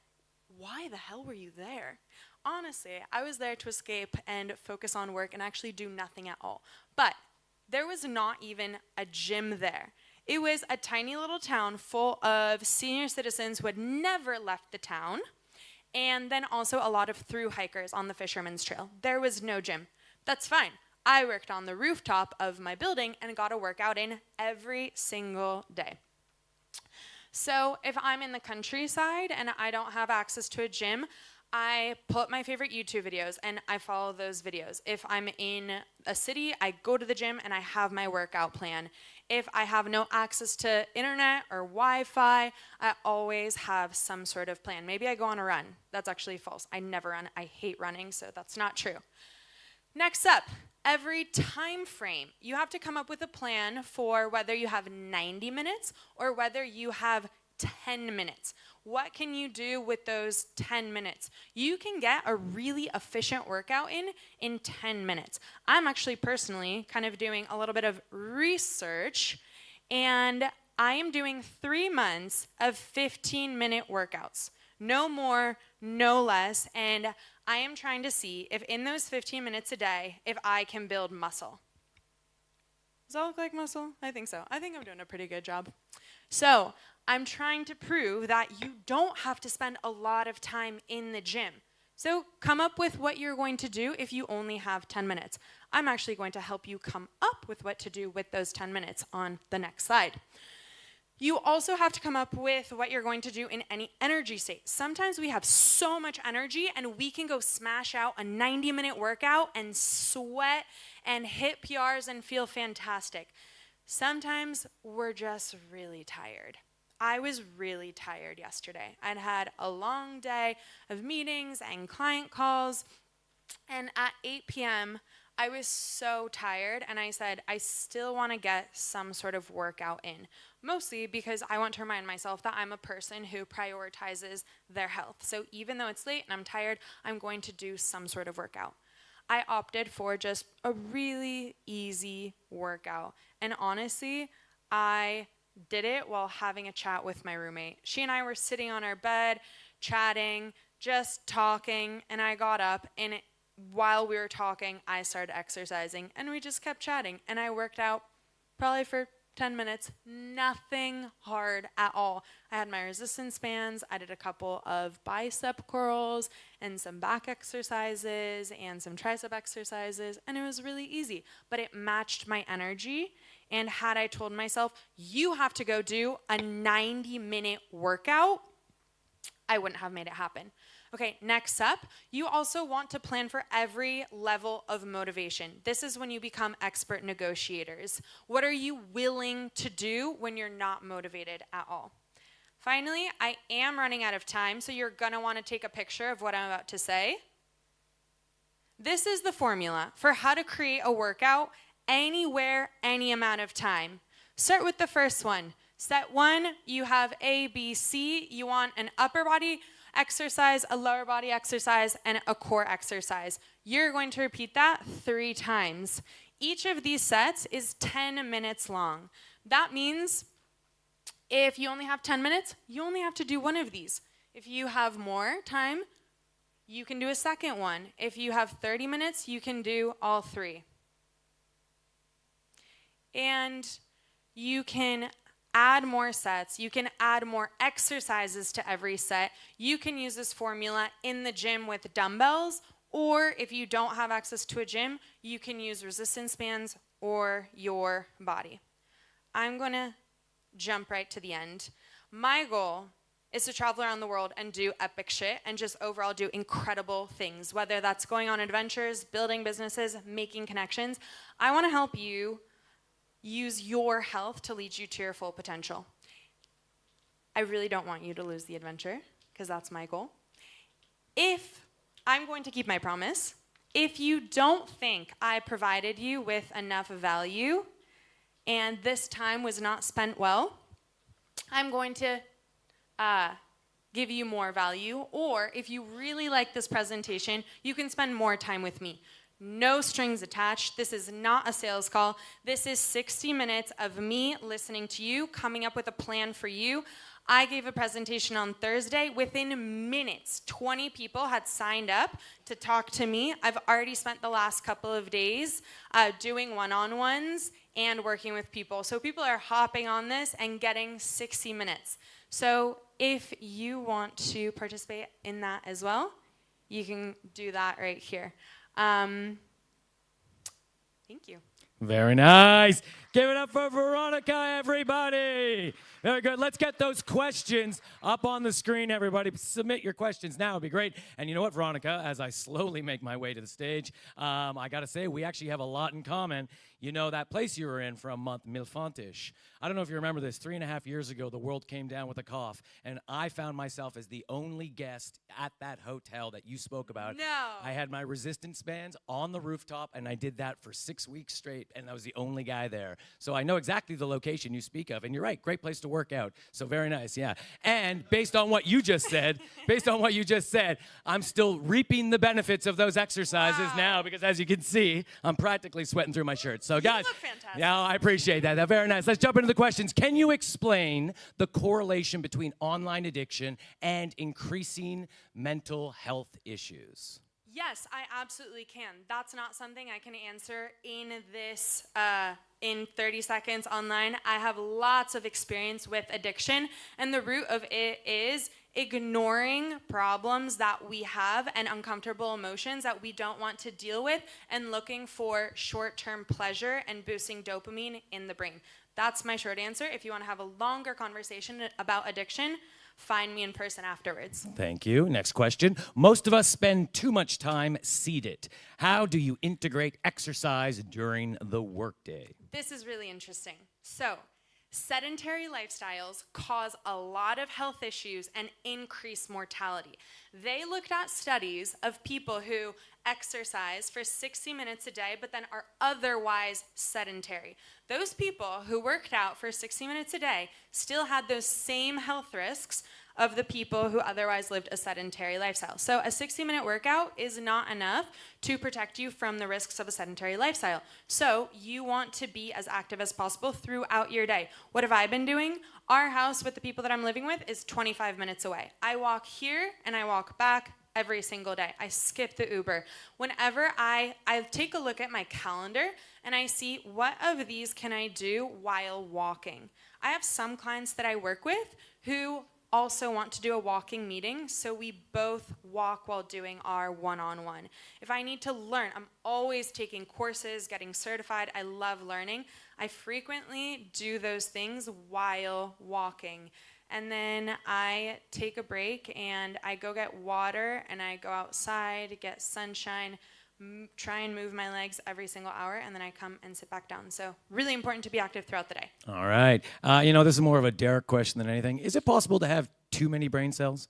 why the hell were you there? Honestly, I was there to escape and focus on work and actually do nothing at all. But there was not even a gym there. It was a tiny little town full of senior citizens who had never left the town, and then also a lot of through hikers on the Fisherman's Trail. There was no gym. That's fine. I worked on the rooftop of my building and got a workout in every single day. So if I'm in the countryside and I don't have access to a gym, I pull up my favorite YouTube videos and I follow those videos. If I'm in a city, I go to the gym and I have my workout plan. If I have no access to internet or Wi-Fi, I always have some sort of plan. Maybe I go on a run. That's actually false. I never run. I hate running, so that's not true. Next up, every time frame. You have to come up with a plan for whether you have 90 minutes or whether you have 10 minutes. What can you do with those 10 minutes? You can get a really efficient workout in 10 minutes. I'm actually personally kind of doing a little bit of research, and I am doing 3 months of 15-minute workouts. No more, no less, and I am trying to see if in those 15 minutes a day, if I can build muscle. Does that look like muscle? I think so. I think I'm doing a pretty good job. So I'm trying to prove that you don't have to spend a lot of time in the gym. So come up with what you're going to do if you only have 10 minutes. I'm actually going to help you come up with what to do with those 10 minutes on the next slide. You also have to come up with what you're going to do in any energy state. Sometimes we have so much energy and we can go smash out a 90-minute workout and sweat and hit PRs and feel fantastic. Sometimes we're just really tired. I was really tired yesterday. I'd had a long day of meetings and client calls, and at 8 p.m., I was so tired, and I said, I still want to get some sort of workout in, mostly because I want to remind myself that I'm a person who prioritizes their health. So even though it's late and I'm tired, I'm going to do some sort of workout. I opted for just a really easy workout, and honestly, I did it while having a chat with my roommate. She and I were sitting on our bed, chatting, just talking, and I got up, and while we were talking, I started exercising, and we just kept chatting, and I worked out probably for 10 minutes, nothing hard at all. I had my resistance bands. I did a couple of bicep curls and some back exercises and some tricep exercises, and it was really easy. But it matched my energy. And had I told myself, you have to go do a 90-minute workout, I wouldn't have made it happen. Okay, next up, you also want to plan for every level of motivation. This is when you become expert negotiators. What are you willing to do when you're not motivated at all? Finally, I am running out of time, so you're gonna wanna take a picture of what I'm about to say. This is the formula for how to create a workout anywhere, any amount of time. Start with the first one. Set 1, you have A, B, C. You want an upper body exercise, a lower body exercise, and a core exercise. You're going to repeat that 3 times. Each of these sets is 10 minutes long. That means if you only have 10 minutes, you only have to do one of these. If you have more time, you can do a second one. If you have 30 minutes, you can do all 3. And you can add more sets. You can add more exercises to every set. You can use this formula in the gym with dumbbells, or if you don't have access to a gym, you can use resistance bands or your body. I'm gonna jump right to the end. My goal is to travel around the world and do epic shit and just overall do incredible things, whether that's going on adventures, building businesses, making connections. I wanna help you use your health to lead you to your full potential. I really don't want you to lose the adventure, because that's my goal. If I'm going to keep my promise, if you don't think I provided you with enough value and this time was not spent well, I'm going to give you more value, or if you really like this presentation, you can spend more time with me. No strings attached. This is not a sales call. This is 60 minutes of me listening to you, coming up with a plan for you. I gave a presentation on Thursday. Within minutes, 20 people had signed up to talk to me. I've already spent the last couple of days doing one-on-ones and working with people. So people are hopping on this and getting 60 minutes. So if you want to participate in that as well, you can do that right here. Thank you. Very nice. Give it up for Veronica, everybody. Very good. Let's get those questions up on the screen, everybody. Submit your questions now. It'd be great. And you know what, Veronica, as I slowly make my way to the stage, I got to say, we actually have a lot in common. You know that place you were in for a month, Milfontes. I don't know if you remember this. 3.5 years ago, the world came down with a cough, and I found myself as the only guest at that hotel that you spoke about. No. I had my resistance bands on the rooftop, and I did that for 6 weeks straight, and I was the only guy there. So I know exactly the location you speak of, and you're right, great place to work out. So very nice, yeah. And based on what you just said, I'm still reaping the benefits of those exercises now, because as you can see, I'm practically sweating through my shirt. So guys, you look fantastic. Yeah, I appreciate that. That's very nice. Let's jump into the questions. Can you explain the correlation between online addiction and increasing mental health issues? Yes, I absolutely can. That's not something I can answer in this in 30 seconds online. I have lots of experience with addiction, and the root of it is ignoring problems that we have and uncomfortable emotions that we don't want to deal with, and looking for short-term pleasure and boosting dopamine in the brain. That's my short answer. If you want to have a longer conversation about addiction, find me in person afterwards. Thank you. Next question. Most of us spend too much time seated. How do you integrate exercise during the workday? This is really interesting. So, sedentary lifestyles cause a lot of health issues and increase mortality. They looked at studies of people who exercise for 60 minutes a day but then are otherwise sedentary. Those people who worked out for 60 minutes a day still had those same health risks of the people who otherwise lived a sedentary lifestyle. So a 60-minute workout is not enough to protect you from the risks of a sedentary lifestyle. So you want to be as active as possible throughout your day. What have I been doing? Our house with the people that I'm living with is 25 minutes away. I walk here and I walk back every single day. I skip the Uber. Whenever I take a look at my calendar and I see what of these can I do while walking. I have some clients that I work with who also want to do a walking meeting, so we both walk while doing our one-on-one. If I need to learn, I'm always taking courses, getting certified. I love learning. I frequently do those things while walking. And then I take a break and I go get water and I go outside, get sunshine, try and move my legs every single hour, and then I come and sit back down. So really important to be active throughout the day. All right. This is more of a Derek question than anything. Is it possible to have too many brain cells?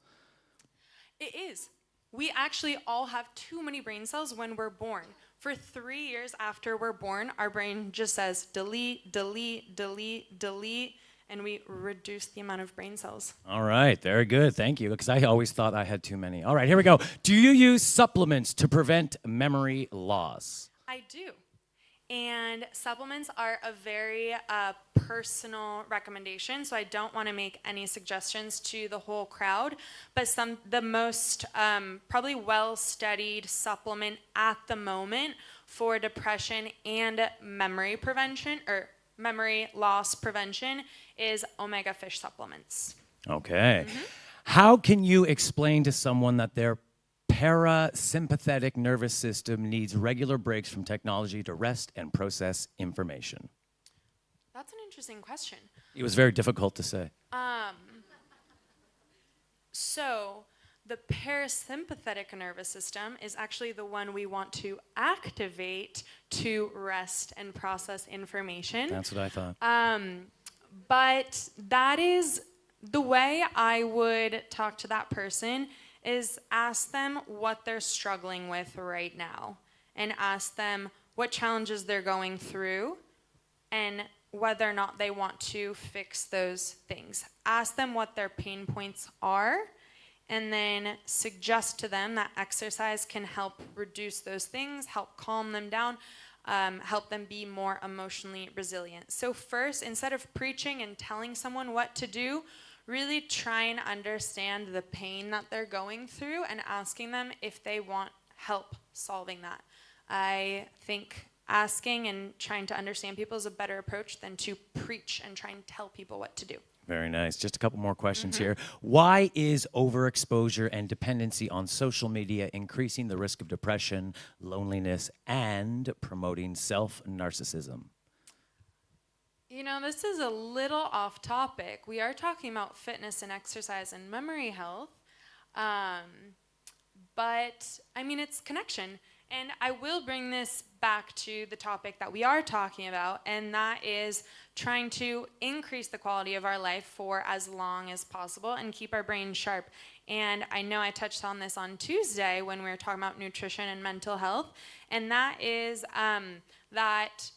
It is. We actually all have too many brain cells when we're born. For 3 years after we're born, our brain just says delete, delete, delete, delete, and we reduce the amount of brain cells. All right, very good. Thank you, because I always thought I had too many. All right, here we go. Do you use supplements to prevent memory loss? I do. And supplements are a very personal recommendation, so I don't want to make any suggestions to the whole crowd. But the most probably well-studied supplement at the moment for depression and memory prevention, or memory loss prevention, is omega fish supplements. Okay. How can you explain to someone that their parasympathetic nervous system needs regular breaks from technology to rest and process information? That's an interesting question. It was very difficult to say. So the parasympathetic nervous system is actually the one we want to activate to rest and process information. That's what I thought. But that is the way I would talk to that person, is ask them what they're struggling with right now and ask them what challenges they're going through and whether or not they want to fix those things. Ask them what their pain points are, and then suggest to them that exercise can help reduce those things, help calm them down, help them be more emotionally resilient. So first, instead of preaching and telling someone what to do, really try and understand the pain that they're going through and asking them if they want help solving that. I think asking and trying to understand people is a better approach than to preach and try and tell people what to do. Very nice. Just a couple more questions here. Why is overexposure and dependency on social media increasing the risk of depression, loneliness, and promoting self-narcissism? You know, this is a little off topic. We are talking about fitness and exercise and memory health. But, I mean, it's connection. And I will bring this back to the topic that we are talking about, and that is trying to increase the quality of our life for as long as possible and keep our brain sharp. And I know I touched on this on Tuesday when we were talking about nutrition and mental health, and that is that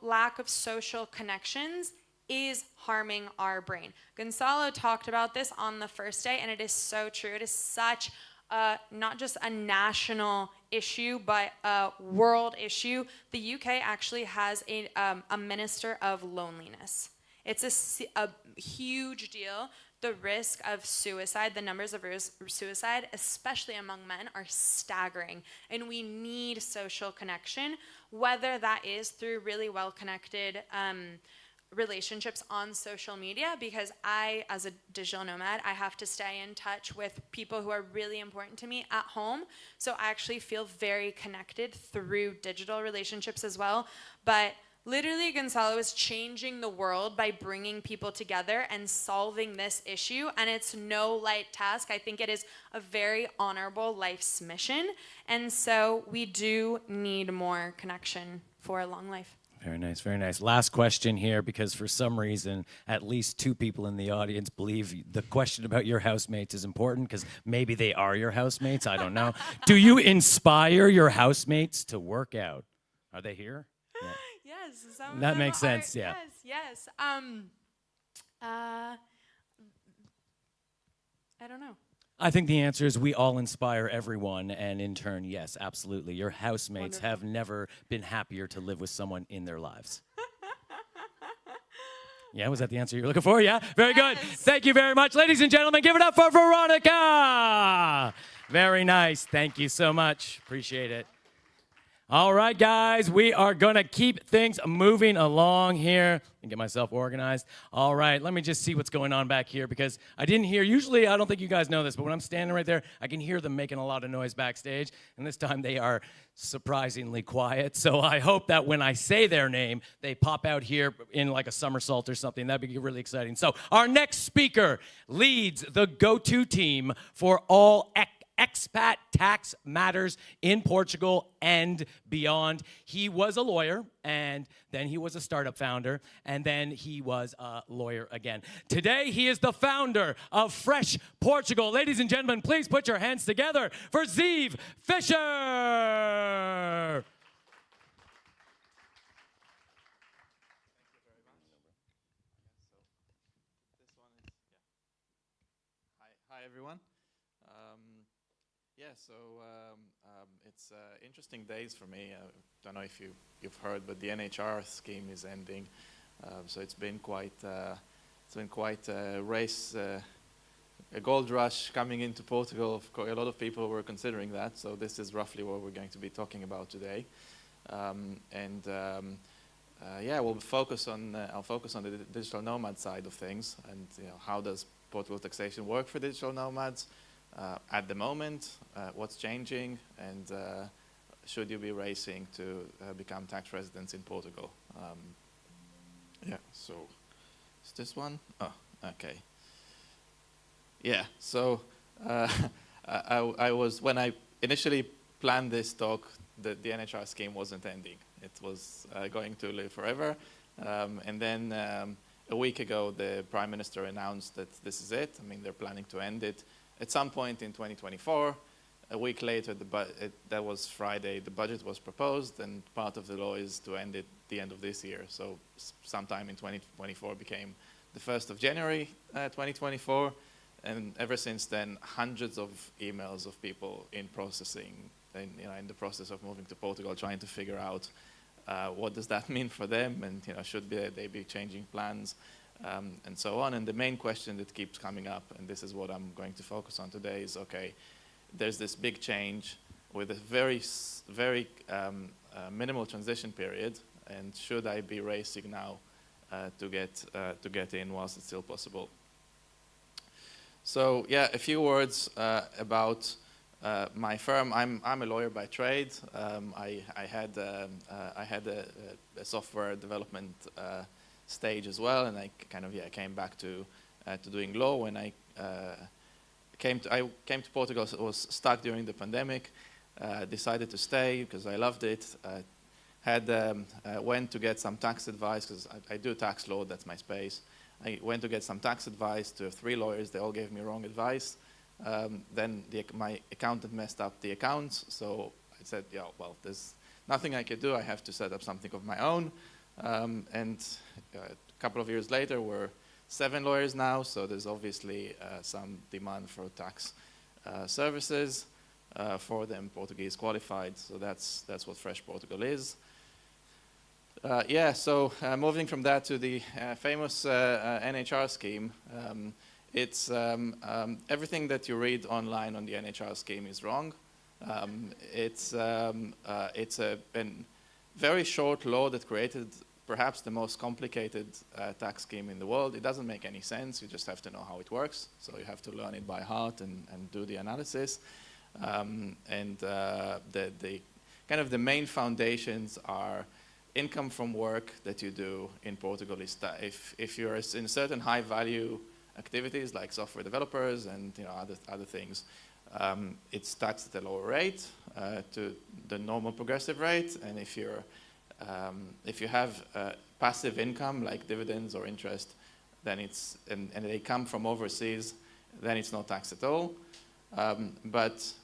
lack of social connections is harming our brain. Gonzalo talked about this on the first day, and it is so true. It is such not just a national issue, but a world issue. The UK actually has a minister of loneliness. It's a huge deal. The risk of suicide, the numbers of suicide, especially among men, are staggering. And we need social connection, whether that is through really well-connected relationships on social media, because I, as a digital nomad, I have to stay in touch with people who are really important to me at home. So I actually feel very connected through digital relationships as well. But literally, Gonzalo is changing the world by bringing people together and solving this issue, and it's no light task. I think it is a very honorable life's mission, and so we do need more connection for a long life. Very nice, very nice. Last question here, because for some reason, at least 2 people in the audience believe the question about your housemates is important, because maybe they are your housemates, I don't know. Do you inspire your housemates to work out? Are they here? Yeah. Yes, that makes sense. Yeah. Yes. I don't know. I think the answer is we all inspire everyone, and in turn, yes, absolutely. Your housemates have never been happier to live with someone in their lives. Yeah, was that the answer you were looking for? Yeah, very good. Thank you very much. Ladies and gentlemen, give it up for Veronica. Very nice. Thank you so much. Appreciate it. All right, guys, we are going to keep things moving along here and get myself organized. All right, let me just see what's going on back here because I didn't hear, usually I don't think you guys know this, but when I'm standing right there, I can hear them making a lot of noise backstage, and this time they are surprisingly quiet. So I hope that when I say their name, they pop out here in like a somersault or something. That'd be really exciting. So our next speaker leads the go-to team for all expat tax matters in Portugal and beyond. He was a lawyer, and then he was a startup founder, and then he was a lawyer again. Today, he is the founder of Fresh Portugal. Ladies and gentlemen, please put your hands together for Zeev Fisher. Hi everyone. It's interesting days for me. I don't know if you've heard, but the NHR scheme is ending. So it's been quite a race, a gold rush coming into Portugal. Of course, a lot of people were considering that. So this is roughly what we're going to be talking about today. I'll focus on the digital nomad side of things, and how does Portugal taxation work for digital nomads at the moment, what's changing, and should you be racing to become tax residents in Portugal? So is this one? Oh, okay. Yeah, so I was, when I initially planned this talk, the NHR scheme wasn't ending. It was going to live forever. And then a week ago, the Prime Minister announced that this is it. I mean, they're planning to end it at some point in 2024. A week later, that was Friday, the budget was proposed, and part of the law is to end it the end of this year. So sometime in 2024 became the 1st of January 2024. And ever since then, hundreds of emails of people in processing, in the process of moving to Portugal, trying to figure out what does that mean for them, and should they be changing plans, and so on. And the main question that keeps coming up, and this is what I'm going to focus on today, is okay, there's this big change with a very minimal transition period, and should I be racing now to get in whilst it's still possible? So yeah, a few words about my firm. I'm a lawyer by trade. I had a software development stage as well, and I came back to doing law when I came to Portugal. I was stuck during the pandemic. Decided to stay because I loved it. Went to get some tax advice because I do tax law. That's my space. I went to get some tax advice to 3 lawyers. They all gave me wrong advice. Then my accountant messed up the accounts, so I said, yeah, well, there's nothing I could do. I have to set up something of my own. And a couple of years later, we're 7 lawyers now, so there's obviously some demand for tax services for them Portuguese qualified. So that's what Fresh Portugal is. So moving from that to the famous NHR scheme. It's everything that you read online on the NHR scheme is wrong. It's a very short law that created perhaps the most complicated tax scheme in the world. It doesn't make any sense. You just have to know how it works. So you have to learn it by heart and do the analysis. The main foundations are income from work that you do in Portugal. Is if you're in certain high value activities like software developers and other things, it's taxed at a lower rate to the normal progressive rate. And if you have passive income like dividends or interest, then and they come from overseas, then it's not taxed at all. But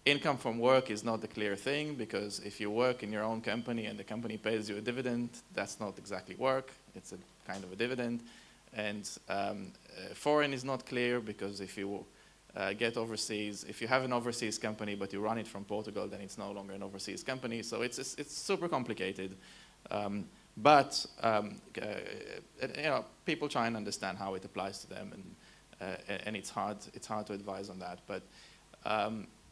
income from work is not a clear thing, because if you work in your own company and the company pays you a dividend, that's not exactly work. It's a kind of a dividend. And foreign is not clear, because if you get overseas, if you have an overseas company but you run it from Portugal, then it's no longer an overseas company. So it's super complicated. People try and understand how it applies to them, and it's hard to advise on that. But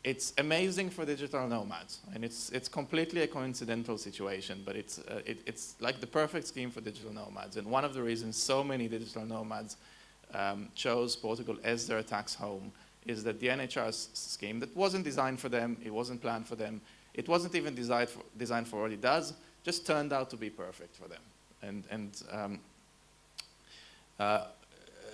it's amazing for digital nomads, and it's completely a coincidental situation, but it's like the perfect scheme for digital nomads. And one of the reasons so many digital nomads chose Portugal as their tax home is that the NHR scheme that wasn't designed for them, it wasn't planned for them, it wasn't even designed for what it does, just turned out to be perfect for them. And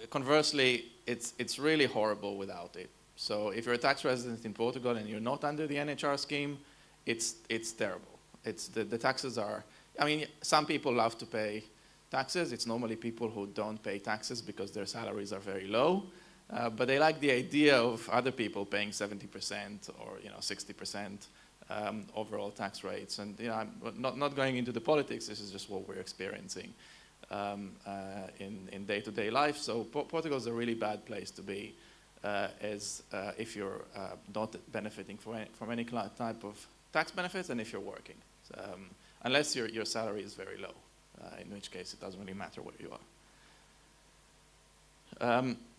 conversely, it's really horrible without it. So if you're a tax resident in Portugal and you're not under the NHR scheme, it's terrible. The taxes are, I mean, some people love to pay taxes. It's normally people who don't pay taxes because their salaries are very low, but they like the idea of other people paying 70% or 60% overall tax rates. And I'm not going into the politics. This is just what we're experiencing in day-to-day life. So Portugal is a really bad place to be. If you're not benefiting from any type of tax benefits, and if you're working, unless your salary is very low, in which case it doesn't really matter where you are.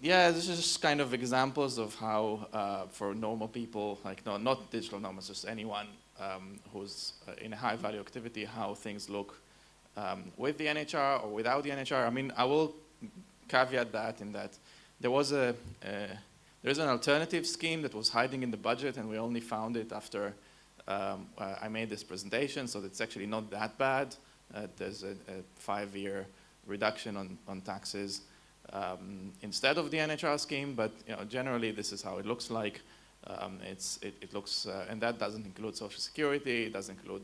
Yeah, this is just kind of examples of how for normal people, like not digital nomads, just anyone who's in a high value activity, how things look with the NHR or without the NHR. I mean, I will caveat that in that there was there's an alternative scheme that was hiding in the budget, and we only found it after I made this presentation, so it's actually not that bad. There's a 5-year reduction on taxes instead of the NHR scheme, but generally this is how it looks like. It looks, and that doesn't include Social Security, it doesn't include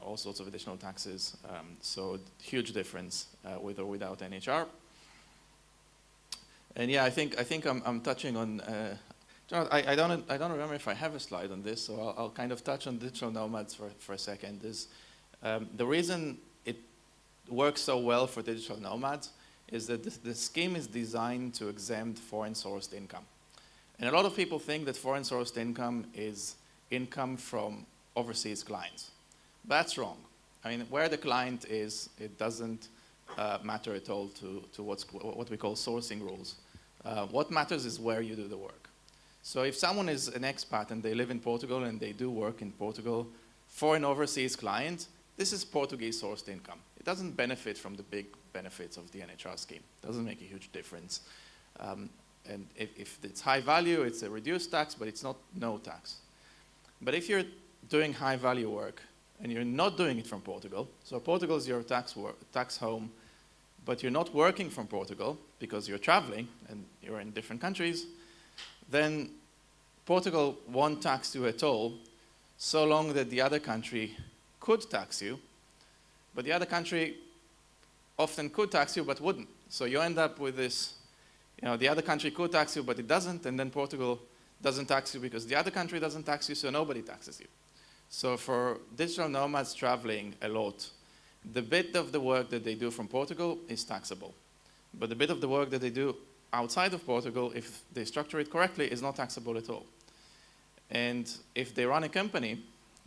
all sorts of additional taxes. So huge difference with or without NHR. And yeah, I think I'm touching on. I don't remember if I have a slide on this, so I'll kind of touch on digital nomads for a second. The reason it works so well for digital nomads is that the scheme is designed to exempt foreign-sourced income, and a lot of people think that foreign-sourced income is income from overseas clients. That's wrong. I mean, where the client is, it doesn't matter at all to what we call sourcing rules. What matters is where you do the work. So if someone is an expat and they live in Portugal and they do work in Portugal for an overseas client, this is Portuguese sourced income. It doesn't benefit from the big benefits of the NHR scheme. It doesn't make a huge difference. And if it's high value, it's a reduced tax, but it's not no tax. But if you're doing high value work and you're not doing it from Portugal, so Portugal is your tax home, but you're not working from Portugal because you're traveling and you're in different countries, then Portugal won't tax you at all, so long that the other country could tax you, but the other country often could tax you but wouldn't. So you end up with this, the other country could tax you but it doesn't, and then Portugal doesn't tax you because the other country doesn't tax you, so nobody taxes you. So for digital nomads traveling a lot, the bit of the work that they do from Portugal is taxable. But the bit of the work that they do outside of Portugal, if they structure it correctly, is not taxable at all. And if they run a company,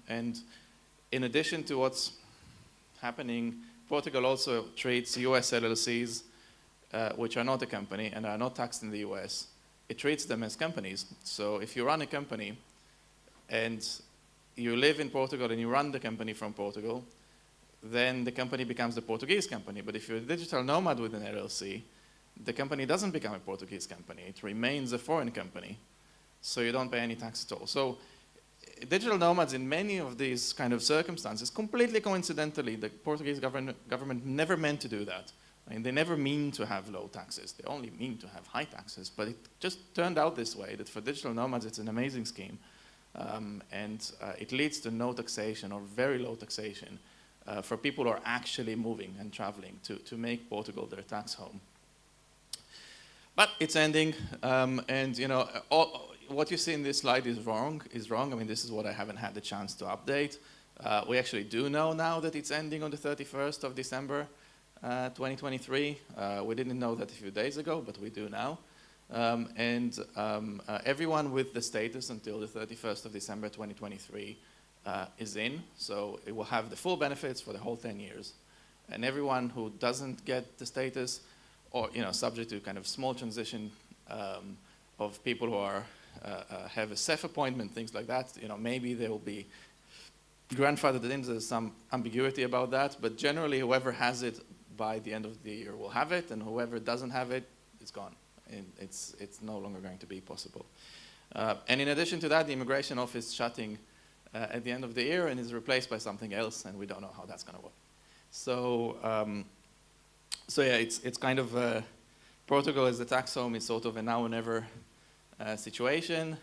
and in addition to what's happening, Portugal also treats US LLCs, which are not a company and are not taxed in the US, it treats them as companies. So if you run a company and you live in Portugal and you run the company from Portugal, then the company becomes the Portuguese company. But if you're a digital nomad with an LLC, the company doesn't become a Portuguese company. It remains a foreign company, so you don't pay any tax at all. So digital nomads in many of these kind of circumstances, completely coincidentally, the Portuguese government never meant to do that. I mean, they never mean to have low taxes. They only mean to have high taxes. But it just turned out this way, that for digital nomads, it's an amazing scheme. And it leads to no taxation or very low taxation for people who are actually moving and traveling to make Portugal their tax home. But it's ending, and what you see in this slide is wrong. I mean, this is what I haven't had the chance to update. We actually do know now that it's ending on the 31st of December, 2023. We didn't know that a few days ago, but we do now. Everyone with the status until the 31st of December 2023 is in, so it will have the full benefits for the whole 10 years. And everyone who doesn't get the status, or subject to kind of small transition of people who are have a SEF appointment, things like that. Maybe they will be grandfathered in. There's some ambiguity about that, but generally whoever has it by the end of the year will have it, and whoever doesn't have it, it's gone. And it's no longer going to be possible. And in addition to that, the immigration office shutting at the end of the year and is replaced by something else, and we don't know how that's going to work. So, yeah, it's kind of Portugal as the tax home is sort of a now or never situation.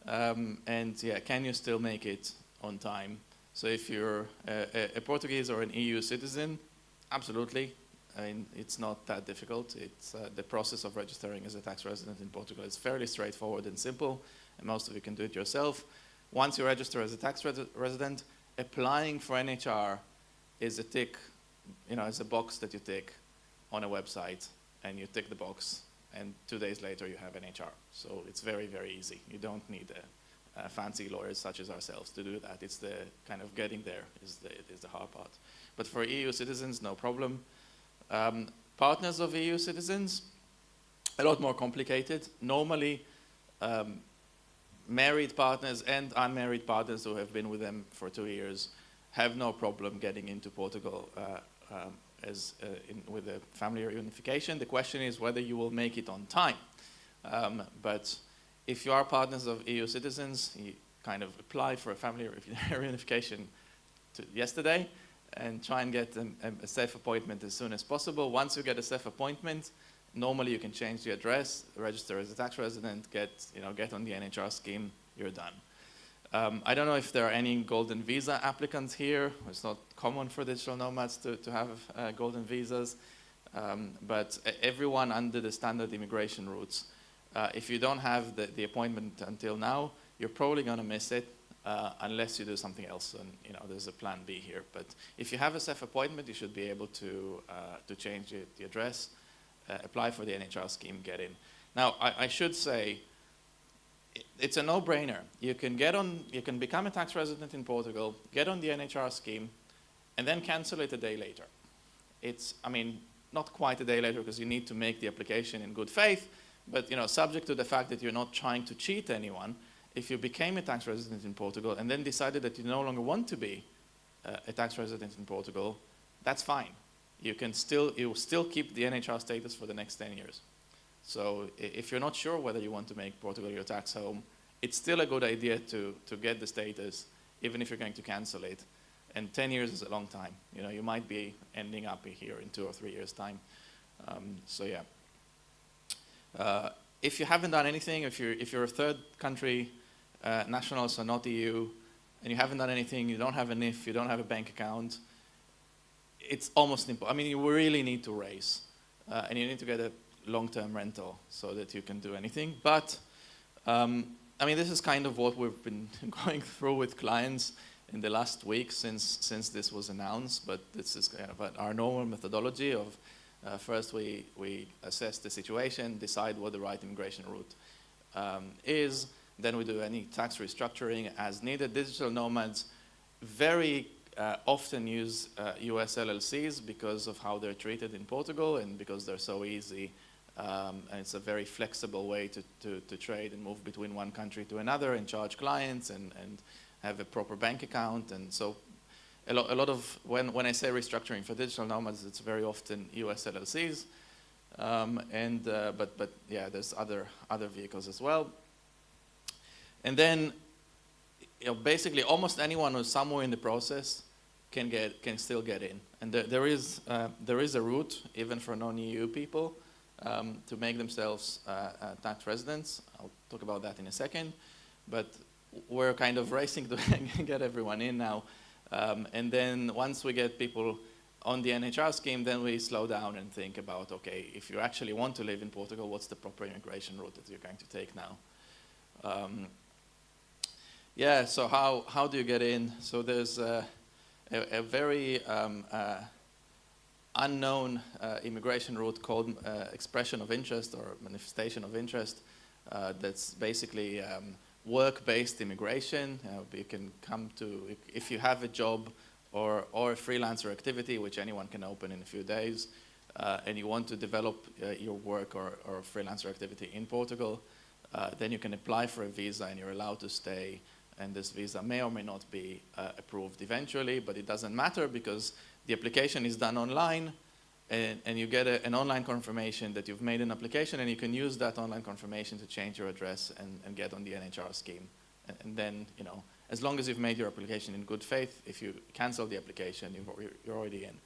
And yeah, can you still make it on time? So if you're a Portuguese or an EU citizen, absolutely. I mean, it's not that difficult. It's the process of registering as a tax resident in Portugal is fairly straightforward and simple, and most of you can do it yourself. Once you register as a tax resident, applying for NHR is a tick, is a box that you tick on a website, and you tick the box, and 2 days later you have NHR. So it's very, very easy. You don't need fancy lawyers such as ourselves to do that. It's the kind of getting there is the hard part. But for EU citizens, no problem. Partners of EU citizens, a lot more complicated. Normally, married partners and unmarried partners who have been with them for 2 years have no problem getting into Portugal with a family reunification. The question is whether you will make it on time. But if you are partners of EU citizens, you kind of apply for a family reunification yesterday and try and get a safe appointment as soon as possible. Once you get a safe appointment, normally you can change the address, register as a tax resident, get on the NHR scheme, you're done. I don't know if there are any golden visa applicants here. It's not common for digital nomads to have golden visas, but everyone under the standard immigration routes, if you don't have the appointment until now, you're probably going to miss it unless you do something else, and there's a plan B here. But if you have a safe appointment, you should be able to change the address, apply for the NHR scheme, get in. Now, I should say, it's a no-brainer. You can become a tax resident in Portugal, get on the NHR scheme, and then cancel it a day later. Not quite a day later because you need to make the application in good faith, but subject to the fact that you're not trying to cheat anyone. If you became a tax resident in Portugal and then decided that you no longer want to be a tax resident in Portugal, that's fine. You will still keep the NHR status for the next 10 years. So if you're not sure whether you want to make Portugal your tax home, it's still a good idea to get the status, even if you're going to cancel it. And 10 years is a long time. You might be ending up here in 2 or 3 years' time. So yeah. If you haven't done anything, if you're a third country national, so not EU, and you haven't done anything, you don't have a NIF, you don't have a bank account, it's almost impossible. You really need to raise, and you need to get a long-term rental so that you can do anything. But this is kind of what we've been going through with clients in the last week since this was announced. But this is kind of our normal methodology of first we assess the situation, decide what the right immigration route is. Then we do any tax restructuring as needed. Digital nomads very often use US LLCs because of how they're treated in Portugal and because they're so easy. And it's a very flexible way to trade and move between one country to another and charge clients and have a proper bank account. And so a lot of, when I say restructuring for digital nomads, it's very often US LLCs. But yeah, there's other vehicles as well. And then, basically almost anyone who's somewhere in the process can still get in. And there is a route, even for non-EU people, to make themselves tax residents. I'll talk about that in a second. But we're kind of racing to get everyone in now. And then once we get people on the NHR scheme, then we slow down and think about, okay, if you actually want to live in Portugal, what's the proper immigration route that you're going to take now? Yeah, so how do you get in? So there's a very unknown immigration route called expression of interest or manifestation of interest. That's basically work-based immigration. You can come to, if you have a job or a freelancer activity, which anyone can open in a few days, and you want to develop your work or freelancer activity in Portugal, then you can apply for a visa and you're allowed to stay, and this visa may or may not be approved eventually, but it doesn't matter because the application is done online, and you get an online confirmation that you've made an application, and you can use that online confirmation to change your address and get on the NHR scheme. And then, you know, as long as you've made your application in good faith, if you cancel the application, you're already in.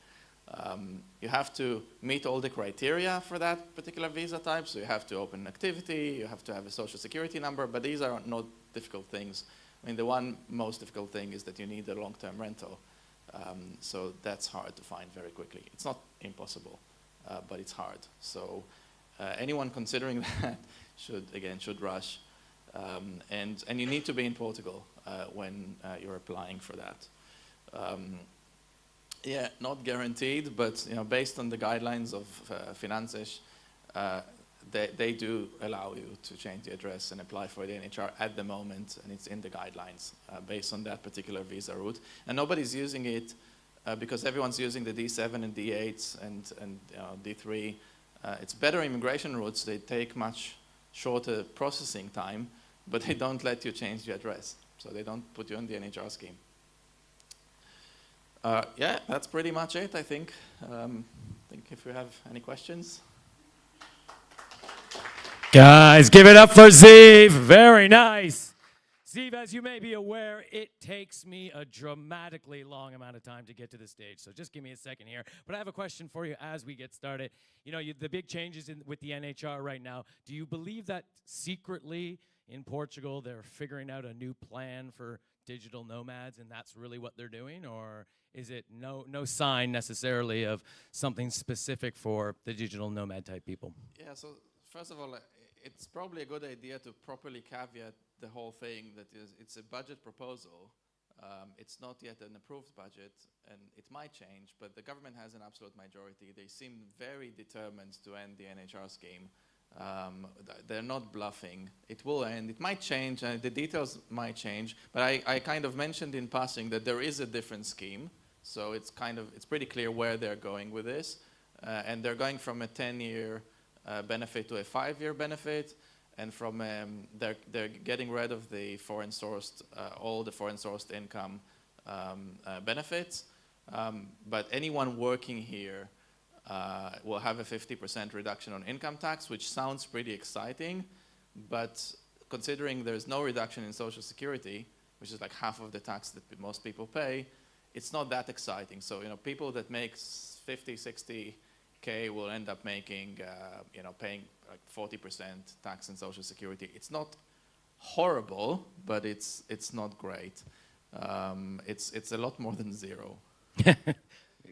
You have to meet all the criteria for that particular visa type, so you have to open an activity, you have to have a social security number, but these are not difficult things. I mean, the one most difficult thing is that you need a long-term rental. So that's hard to find very quickly. It's not impossible, but it's hard. So anyone considering that should rush. And you need to be in Portugal when you're applying for that. Yeah, not guaranteed, but you know, based on the guidelines of Finances, they do allow you to change the address and apply for the NHR at the moment, and it's in the guidelines based on that particular visa route. And nobody's using it because everyone's using the D7 and D8s and D3. It's better immigration routes. They take much shorter processing time, but they don't let you change the address. So they don't put you on the NHR scheme. Yeah, that's pretty much it, I think. I think if you have any questions. Guys, give it up for Ziv. Very nice. Ziv, as you may be aware, it takes me a dramatically long amount of time to get to the stage. So just give me a second here. But I have a question for you as we get started. You know, the big changes with the NHR right now, do you believe that secretly in Portugal they're figuring out a new plan for digital nomads and that's really what they're doing? Or is it no sign necessarily of something specific for the digital nomad type people? Yeah, so first of all, it's probably a good idea to properly caveat the whole thing that it's a budget proposal. It's not yet an approved budget, and it might change, but the government has an absolute majority. They seem very determined to end the NHR scheme. They're not bluffing. It will end. It might change, and the details might change, but I kind of mentioned in passing that there is a different scheme, so it's pretty clear where they're going with this, and they're going from a 10-year benefit to a 5-year benefit, and from they're getting rid of the foreign-sourced, all the foreign-sourced income benefits, but anyone working here will have a 50% reduction on income tax, which sounds pretty exciting, but considering there's no reduction in Social Security, which is like half of the tax that most people pay, it's not that exciting. So, you know, people that make 50, 60K will end up making, paying like 40% tax and Social Security. It's not horrible, but it's not great. It's a lot more than zero.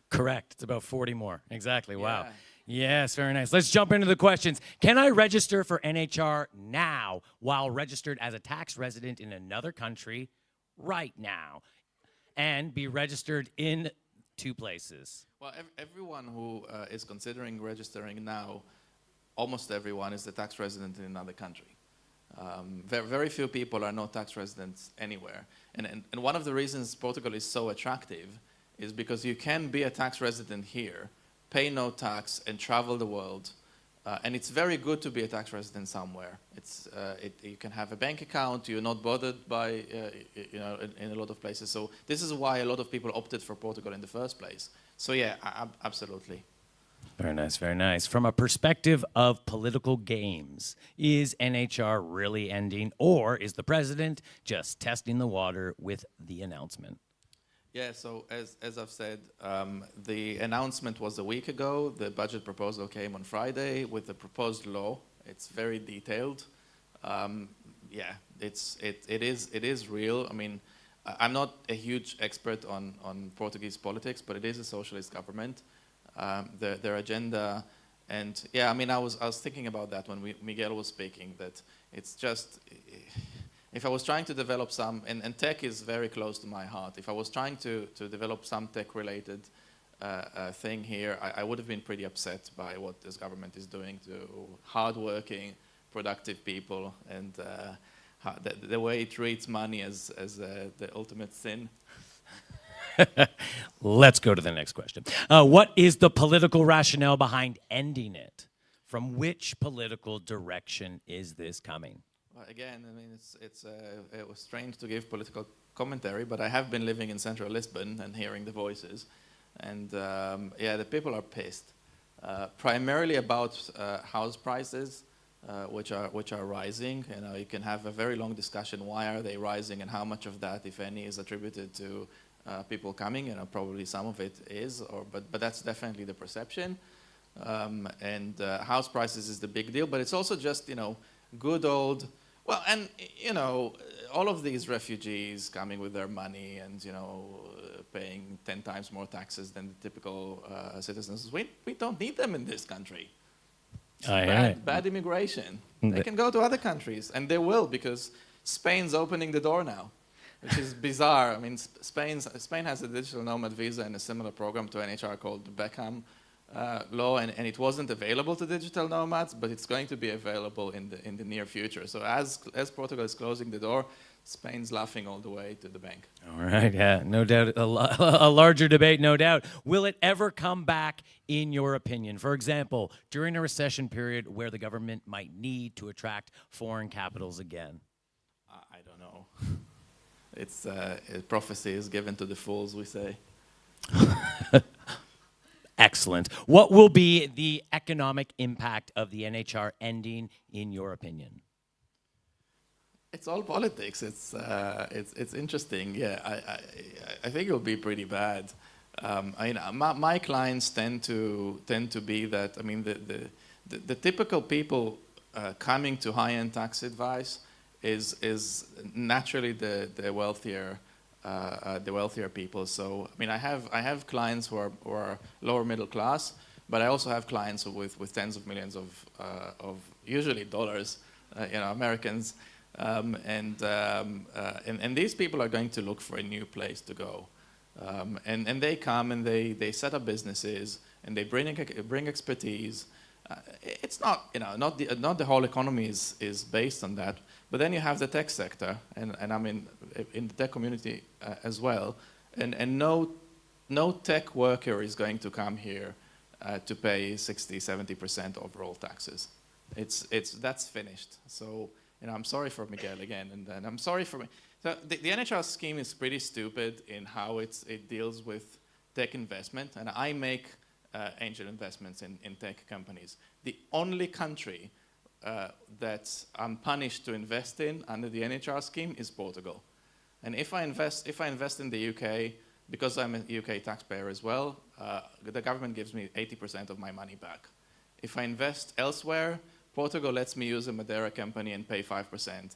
Correct. It's about 40 more. Exactly. Yeah. Wow. Yes, very nice. Let's jump into the questions. Can I register for NHR now while registered as a tax resident in another country right now and be registered in 2 places? Well, everyone who is considering registering now, almost everyone is a tax resident in another country. Very few people are not tax residents anywhere. And one of the reasons Portugal is so attractive is because you can be a tax resident here, pay no tax, and travel the world. And it's very good to be a tax resident somewhere. You can have a bank account. You're not bothered by, in a lot of places. So this is why a lot of people opted for Portugal in the first place. So yeah, absolutely. Very nice, very nice. From a perspective of political games, is NHR really ending, or is the president just testing the water with the announcement? Yeah, so as I've said, the announcement was a week ago. The budget proposal came on Friday with the proposed law. It's very detailed. Yeah, it is real. I mean, I'm not a huge expert on Portuguese politics, but it is a socialist government. Their agenda, and yeah, I mean, I was thinking about that when Miguel was speaking, that it's just, if I was trying to develop some, and tech is very close to my heart, if I was trying to develop some tech-related thing here, I would have been pretty upset by what this government is doing to hardworking, productive people, and the way it treats money as the ultimate sin. Let's go to the next question. What is the political rationale behind ending it? From which political direction is this coming? Well, again, I mean, it was strange to give political commentary, but I have been living in central Lisbon and hearing the voices, and yeah, the people are pissed, primarily about house prices, which are rising. You know, you can have a very long discussion why are they rising and how much of that, if any, is attributed to people coming. You know, probably some of it is, but that's definitely the perception. And house prices is the big deal, but it's also just, you know, good old, well, and, you know, all of these refugees coming with their money and, you know, paying 10 times more taxes than the typical citizens. We don't need them in this country. Bad immigration. They can go to other countries, and they will, because Spain's opening the door now, which is bizarre. I mean, Spain has a digital nomad visa and a similar program to NHR called the Beckham law, and it wasn't available to digital nomads, but it's going to be available in the near future. So as Portugal is closing the door, Spain's laughing all the way to the bank. All right, yeah, no doubt, a larger debate, no doubt. Will it ever come back, in your opinion? For example, during a recession period where the government might need to attract foreign capitals again? I don't know. It's prophecy is given to the fools, we say. Excellent. What will be the economic impact of the NHR ending, in your opinion? It's all politics. It's interesting. Yeah, I think it will be pretty bad. My clients tend to be that. I mean, the typical people coming to high-end tax advice is naturally the wealthier people. So I mean, I have clients who are lower middle class, but I also have clients with tens of millions of usually dollars, you know, Americans. And these people are going to look for a new place to go, and they come and they set up businesses and they bring expertise. It's not, you know, not the whole economy is based on that, but then you have the tech sector, and I'm in the tech community as well, and no tech worker is going to come here to pay 60-70% overall taxes. That's finished. So. You know, I'm sorry for Miguel again, and I'm sorry for me. So the NHR scheme is pretty stupid in how it deals with tech investment, and I make angel investments in tech companies. The only country that I'm punished to invest in under the NHR scheme is Portugal. And if I invest in the UK, because I'm a UK taxpayer as well, the government gives me 80% of my money back. If I invest elsewhere, Portugal lets me use a Madeira company and pay 5%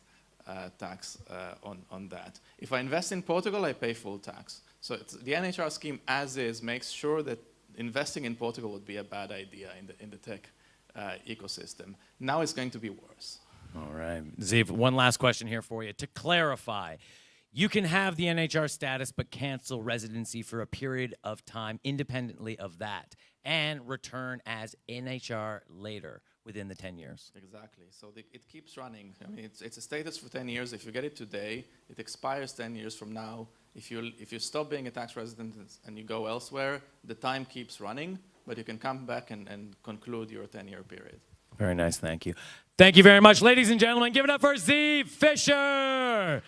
tax on that. If I invest in Portugal, I pay full tax. So the NHR scheme, as is, makes sure that investing in Portugal would be a bad idea in the tech ecosystem. Now it's going to be worse. All right. Ziv, one last question here for you. To clarify, you can have the NHR status but cancel residency for a period of time independently of that and return as NHR later within the 10 years. Exactly. So it keeps running. I mean, it's a status for 10 years. If you get it today, it expires 10 years from now. If you stop being a tax resident and you go elsewhere, the time keeps running, but you can come back and conclude your 10-year period. Very nice. Thank you. Thank you very much, ladies and gentlemen. Give it up for Ziv Fisher.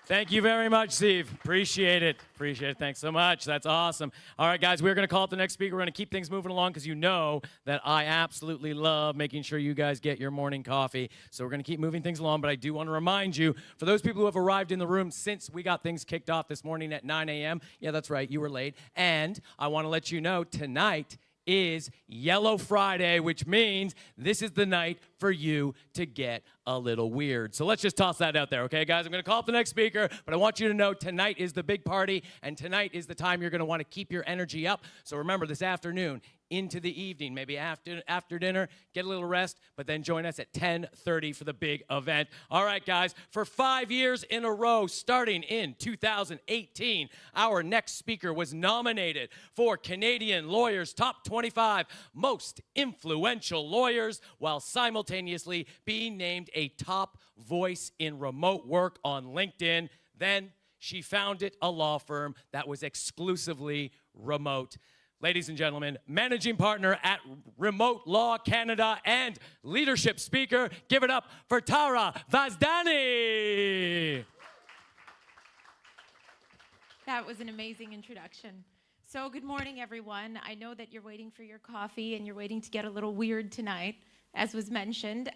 Thank you very much, Steve. Appreciate it. Appreciate it. Thanks so much. That's awesome. All right, guys, we're going to call up the next speaker. We're going to keep things moving along because you know that I absolutely love making sure you guys get your morning coffee. So we're going to keep moving things along, but I do want to remind you, for those people who have arrived in the room since we got things kicked off this morning at 9 a.m., yeah, that's right, you were late. And I want to let you know tonight is Yellow Friday, which means this is the night for you to get a little weird. So let's just toss that out there, okay, guys? I'm going to call up the next speaker, but I want you to know tonight is the big party, and tonight is the time you're going to want to keep your energy up. So remember, this afternoon, into the evening, maybe after dinner, get a little rest, but then join us at 10:30 for the big event. All right, guys, for 5 years in a row, starting in 2018, our next speaker was nominated for Canadian Lawyers' Top 25 Most Influential Lawyers, while simultaneously being named a top voice in remote work on LinkedIn. Then she founded a law firm that was exclusively remote. ladies and gentlemen, managing partner at Remote Law Canada and leadership speaker. Give it up for Tara Vazdani. That was an amazing introduction. So good morning, everyone. I know that you're waiting for your coffee and you're waiting to get a little weird tonight, as was mentioned.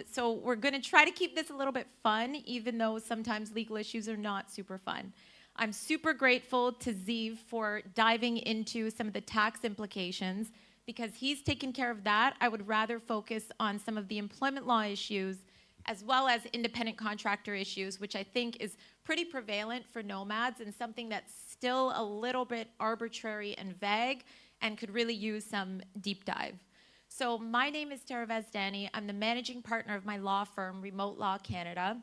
So we're going to try to keep this a little bit fun, even though sometimes legal issues are not super fun. I'm super grateful to Zeev for diving into some of the tax implications. Because he's taken care of that, I would rather focus on some of the employment law issues as well as independent contractor issues, which I think is pretty prevalent for nomads and something that's still a little bit arbitrary and vague and could really use some deep dive. So my name is Tara Vazdani. I'm the managing partner of my law firm, Remote Law Canada.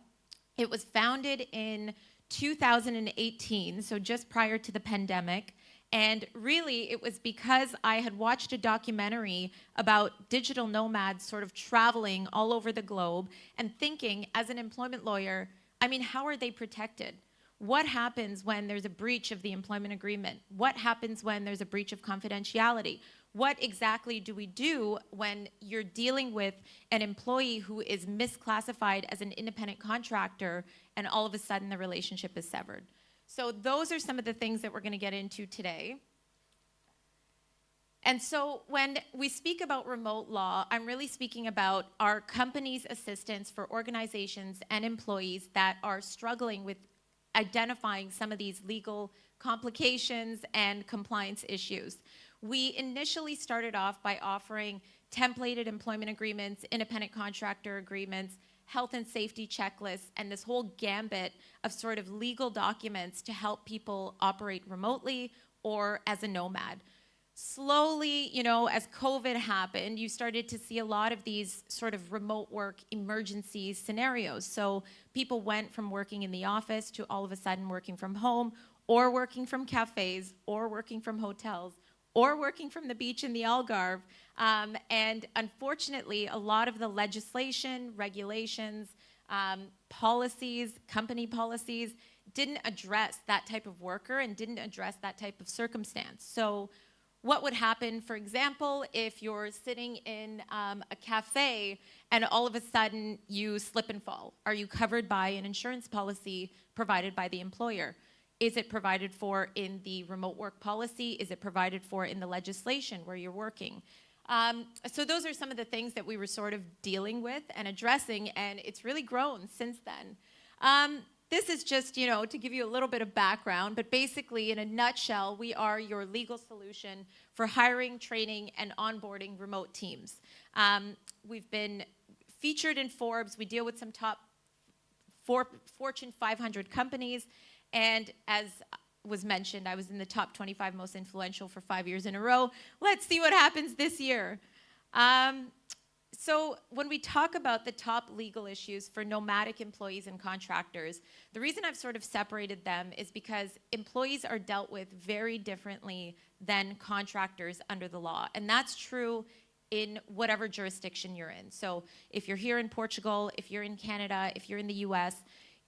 It was founded in 2018, so just prior to the pandemic. And really, it was because I had watched a documentary about digital nomads sort of traveling all over the globe and thinking, as an employment lawyer, I mean, how are they protected? What happens when there's a breach of the employment agreement? What happens when there's a breach of confidentiality? What exactly do we do when you're dealing with an employee who is misclassified as an independent contractor and all of a sudden the relationship is severed? So those are some of the things that we're going to get into today. And so when we speak about remote law, I'm really speaking about our company's assistance for organizations and employees that are struggling with identifying some of these legal complications and compliance issues. We initially started off by offering templated employment agreements, independent contractor agreements, health and safety checklists, and this whole gambit of sort of legal documents to help people operate remotely or as a nomad. Slowly, you know, as COVID happened, you started to see a lot of these sort of remote work emergency scenarios. So people went from working in the office to all of a sudden working from home, or working from cafes, or working from hotels, or working from the beach in the Algarve. And unfortunately, a lot of the legislation, regulations, policies, company policies, didn't address that type of worker and didn't address that type of circumstance. So what would happen, for example, if you're sitting in a cafe and all of a sudden you slip and fall? Are you covered by an insurance policy provided by the employer? Is it provided for in the remote work policy? Is it provided for in the legislation where you're working? So those are some of the things that we were sort of dealing with and addressing, and it's really grown since then. This is just, you know, to give you a little bit of background, but basically, in a nutshell, we are your legal solution for hiring, training, and onboarding remote teams. We've been featured in Forbes. We deal with some top Fortune 500 companies. And as was mentioned, I was in the top 25 most influential for 5 years in a row. Let's see what happens this year. So when we talk about the top legal issues for nomadic employees and contractors, the reason I've sort of separated them is because employees are dealt with very differently than contractors under the law. And that's true in whatever jurisdiction you're in. So if you're here in Portugal, if you're in Canada, if you're in the US,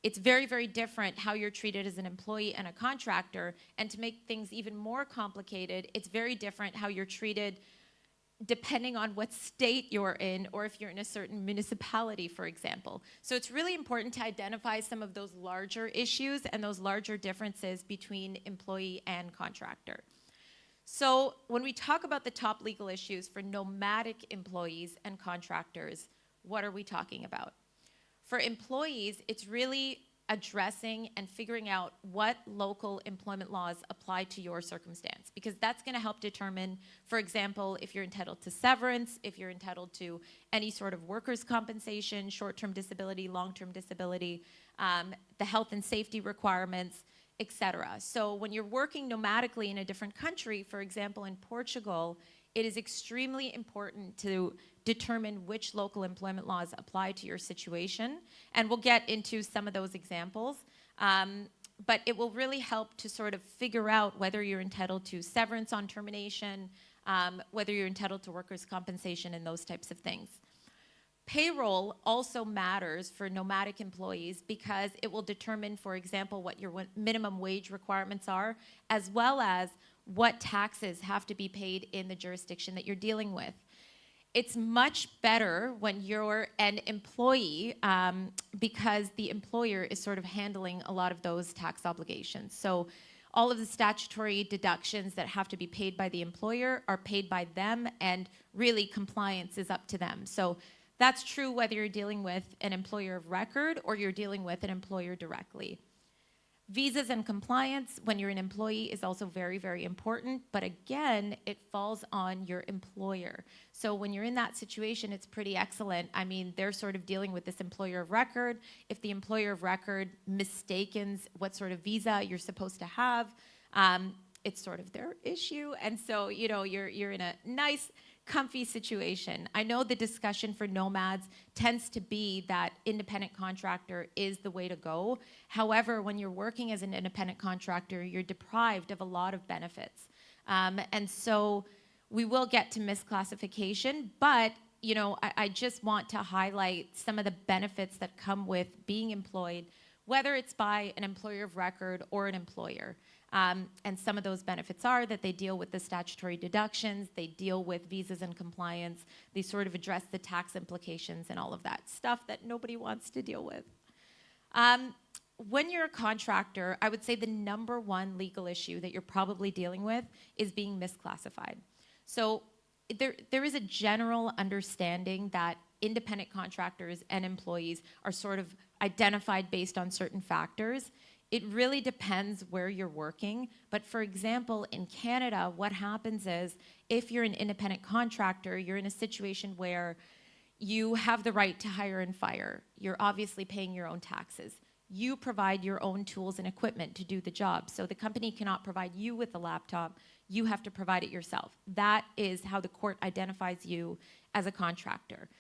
it's very, very different how you're treated as an employee and a contractor. And to make things even more complicated, it's very different how you're treated depending on what state you're in or if you're in a certain municipality, for example. So it's really important to identify some of those larger issues and those larger differences between employee and contractor. So when we talk about the top legal issues for nomadic employees and contractors, what are we talking about? For employees, it's really addressing and figuring out what local employment laws apply to your circumstance, because that's going to help determine, for example, if you're entitled to severance, if you're entitled to any sort of workers' compensation, short-term disability, long-term disability, the health and safety requirements, etc. So when you're working nomadically in a different country, for example, in Portugal, it is extremely important to determine which local employment laws apply to your situation. And we'll get into some of those examples. But it will really help to sort of figure out whether you're entitled to severance on termination, whether you're entitled to workers' compensation, and those types of things. Payroll also matters for nomadic employees because it will determine, for example, what your minimum wage requirements are, as well as what taxes have to be paid in the jurisdiction that you're dealing with. It's much better when you're an employee because the employer is sort of handling a lot of those tax obligations. So all of the statutory deductions that have to be paid by the employer are paid by them, and really compliance is up to them. So that's true whether you're dealing with an employer of record or you're dealing with an employer directly. Visas and compliance when you're an employee is also very, very important, but again, it falls on your employer. So when you're in that situation, it's pretty excellent. I mean, they're sort of dealing with this employer of record. If the employer of record mistakens what sort of visa you're supposed to have, it's sort of their issue. And so, you know, you're in a nice, comfy situation. I know the discussion for nomads tends to be that independent contractor is the way to go. However, when you're working as an independent contractor, you're deprived of a lot of benefits. And so we will get to misclassification, but you know, I just want to highlight some of the benefits that come with being employed, whether it's by an employer of record or an employer. And some of those benefits are that they deal with the statutory deductions, they deal with visas and compliance, they sort of address the tax implications and all of that stuff that nobody wants to deal with. When you're a contractor, I would say the number one legal issue that you're probably dealing with is being misclassified. So there is a general understanding that independent contractors and employees are sort of identified based on certain factors. It really depends where you're working. But for example, in Canada, what happens is if you're an independent contractor, you're in a situation where you have the right to hire and fire. You're obviously paying your own taxes. You provide your own tools and equipment to do the job. So the company cannot provide you with a laptop. You have to provide it yourself. That is how the court identifies you as a contractor.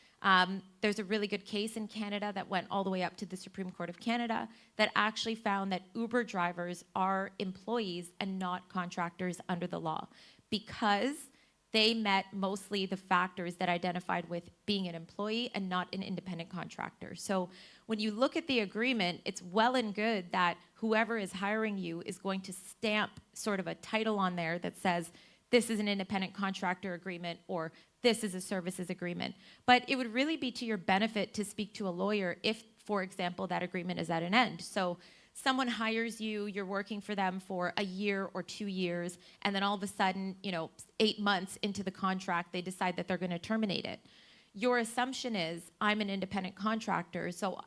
There's a really good case in Canada that went all the way up to the Supreme Court of Canada that actually found that Uber drivers are employees and not contractors under the law because they met mostly the factors that identified with being an employee and not an independent contractor. So when you look at the agreement, it's well and good that whoever is hiring you is going to stamp sort of a title on there that says, this is an independent contractor agreement or this is a services agreement. But it would really be to your benefit to speak to a lawyer if, for example, that agreement is at an end. So someone hires you, you're working for them for a year or 2 years, and then all of a sudden, 8 months into the contract, they decide that they're going to terminate it. Your assumption is, I'm an independent contractor, so,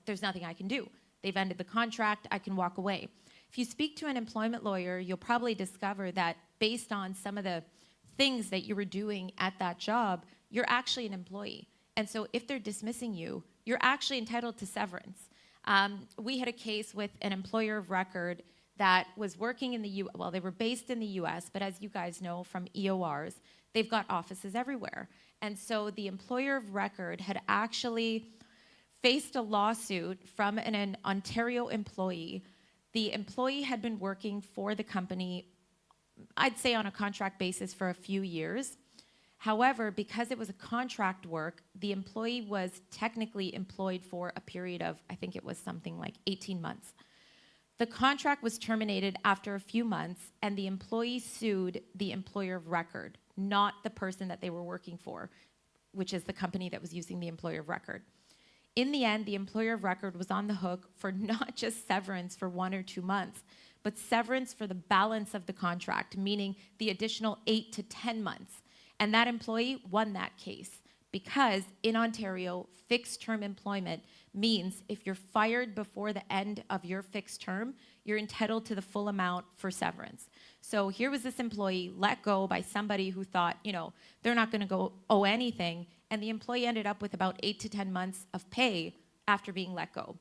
there's nothing I can do. They've ended the contract, I can walk away. If you speak to an employment lawyer, you'll probably discover that based on some of the things that you were doing at that job, you're actually an employee. And so if they're dismissing you, you're actually entitled to severance. We had a case with an employer of record that was working in the well, they were based in the US, but as you guys know from EORs, they've got offices everywhere. And so the employer of record had actually faced a lawsuit from an Ontario employee. The employee had been working for the company, I'd say on a contract basis for a few years. However, because it was a contract work, the employee was technically employed for a period of, I think it was something like 18 months. The contract was terminated after a few months, and the employee sued the employer of record, not the person that they were working for, which is the company that was using the employer of record. In the end, the employer of record was on the hook for not just severance for 1 or 2 months, but severance for the balance of the contract, meaning the additional 8 to 10 months. And that employee won that case because in Ontario, fixed term employment means if you're fired before the end of your fixed term, you're entitled to the full amount for severance. So here was this employee let go by somebody who thought, they're not going to owe anything, and the employee ended up with about 8 to 10 months of pay after being let go.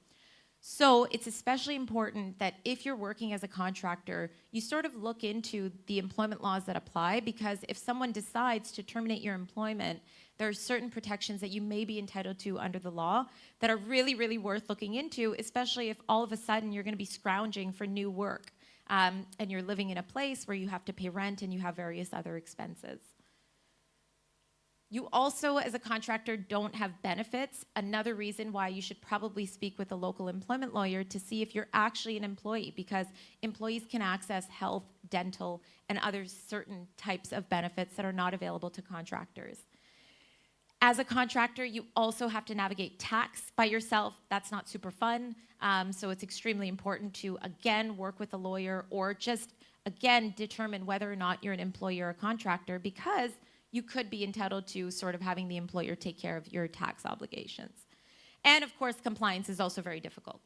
So it's especially important that if you're working as a contractor, you sort of look into the employment laws that apply, because if someone decides to terminate your employment, there are certain protections that you may be entitled to under the law that are really, really worth looking into, especially if all of a sudden you're going to be scrounging for new work and you're living in a place where you have to pay rent and you have various other expenses. You also, as a contractor, don't have benefits. Another reason why you should probably speak with a local employment lawyer to see if you're actually an employee, because employees can access health, dental, and other certain types of benefits that are not available to contractors. As a contractor, you also have to navigate tax by yourself. That's not super fun. So it's extremely important to, again, work with a lawyer or just, again, determine whether or not you're an employee or a contractor, because you could be entitled to sort of having the employer take care of your tax obligations. And of course, compliance is also very difficult.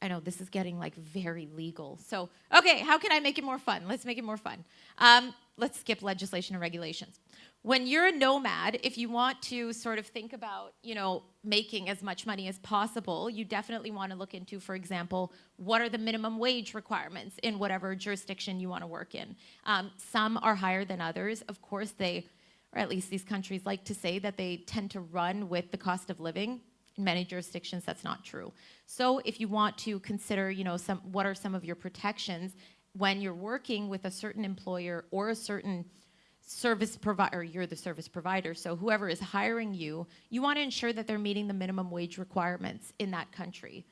I know this is getting like very legal. So, okay, how can I make it more fun? Let's make it more fun. Let's skip legislation and regulations. When you're a nomad, if you want to sort of think about, making as much money as possible, you definitely want to look into, for example, what are the minimum wage requirements in whatever jurisdiction you want to work in. Some are higher than others. Of course, or at least these countries like to say that they tend to run with the cost of living. In many jurisdictions, that's not true. So if you want to consider, what are some of your protections when you're working with a certain employer or a certain service provider, you're the service provider, so whoever is hiring you, you want to ensure that they're meeting the minimum wage requirements in that country.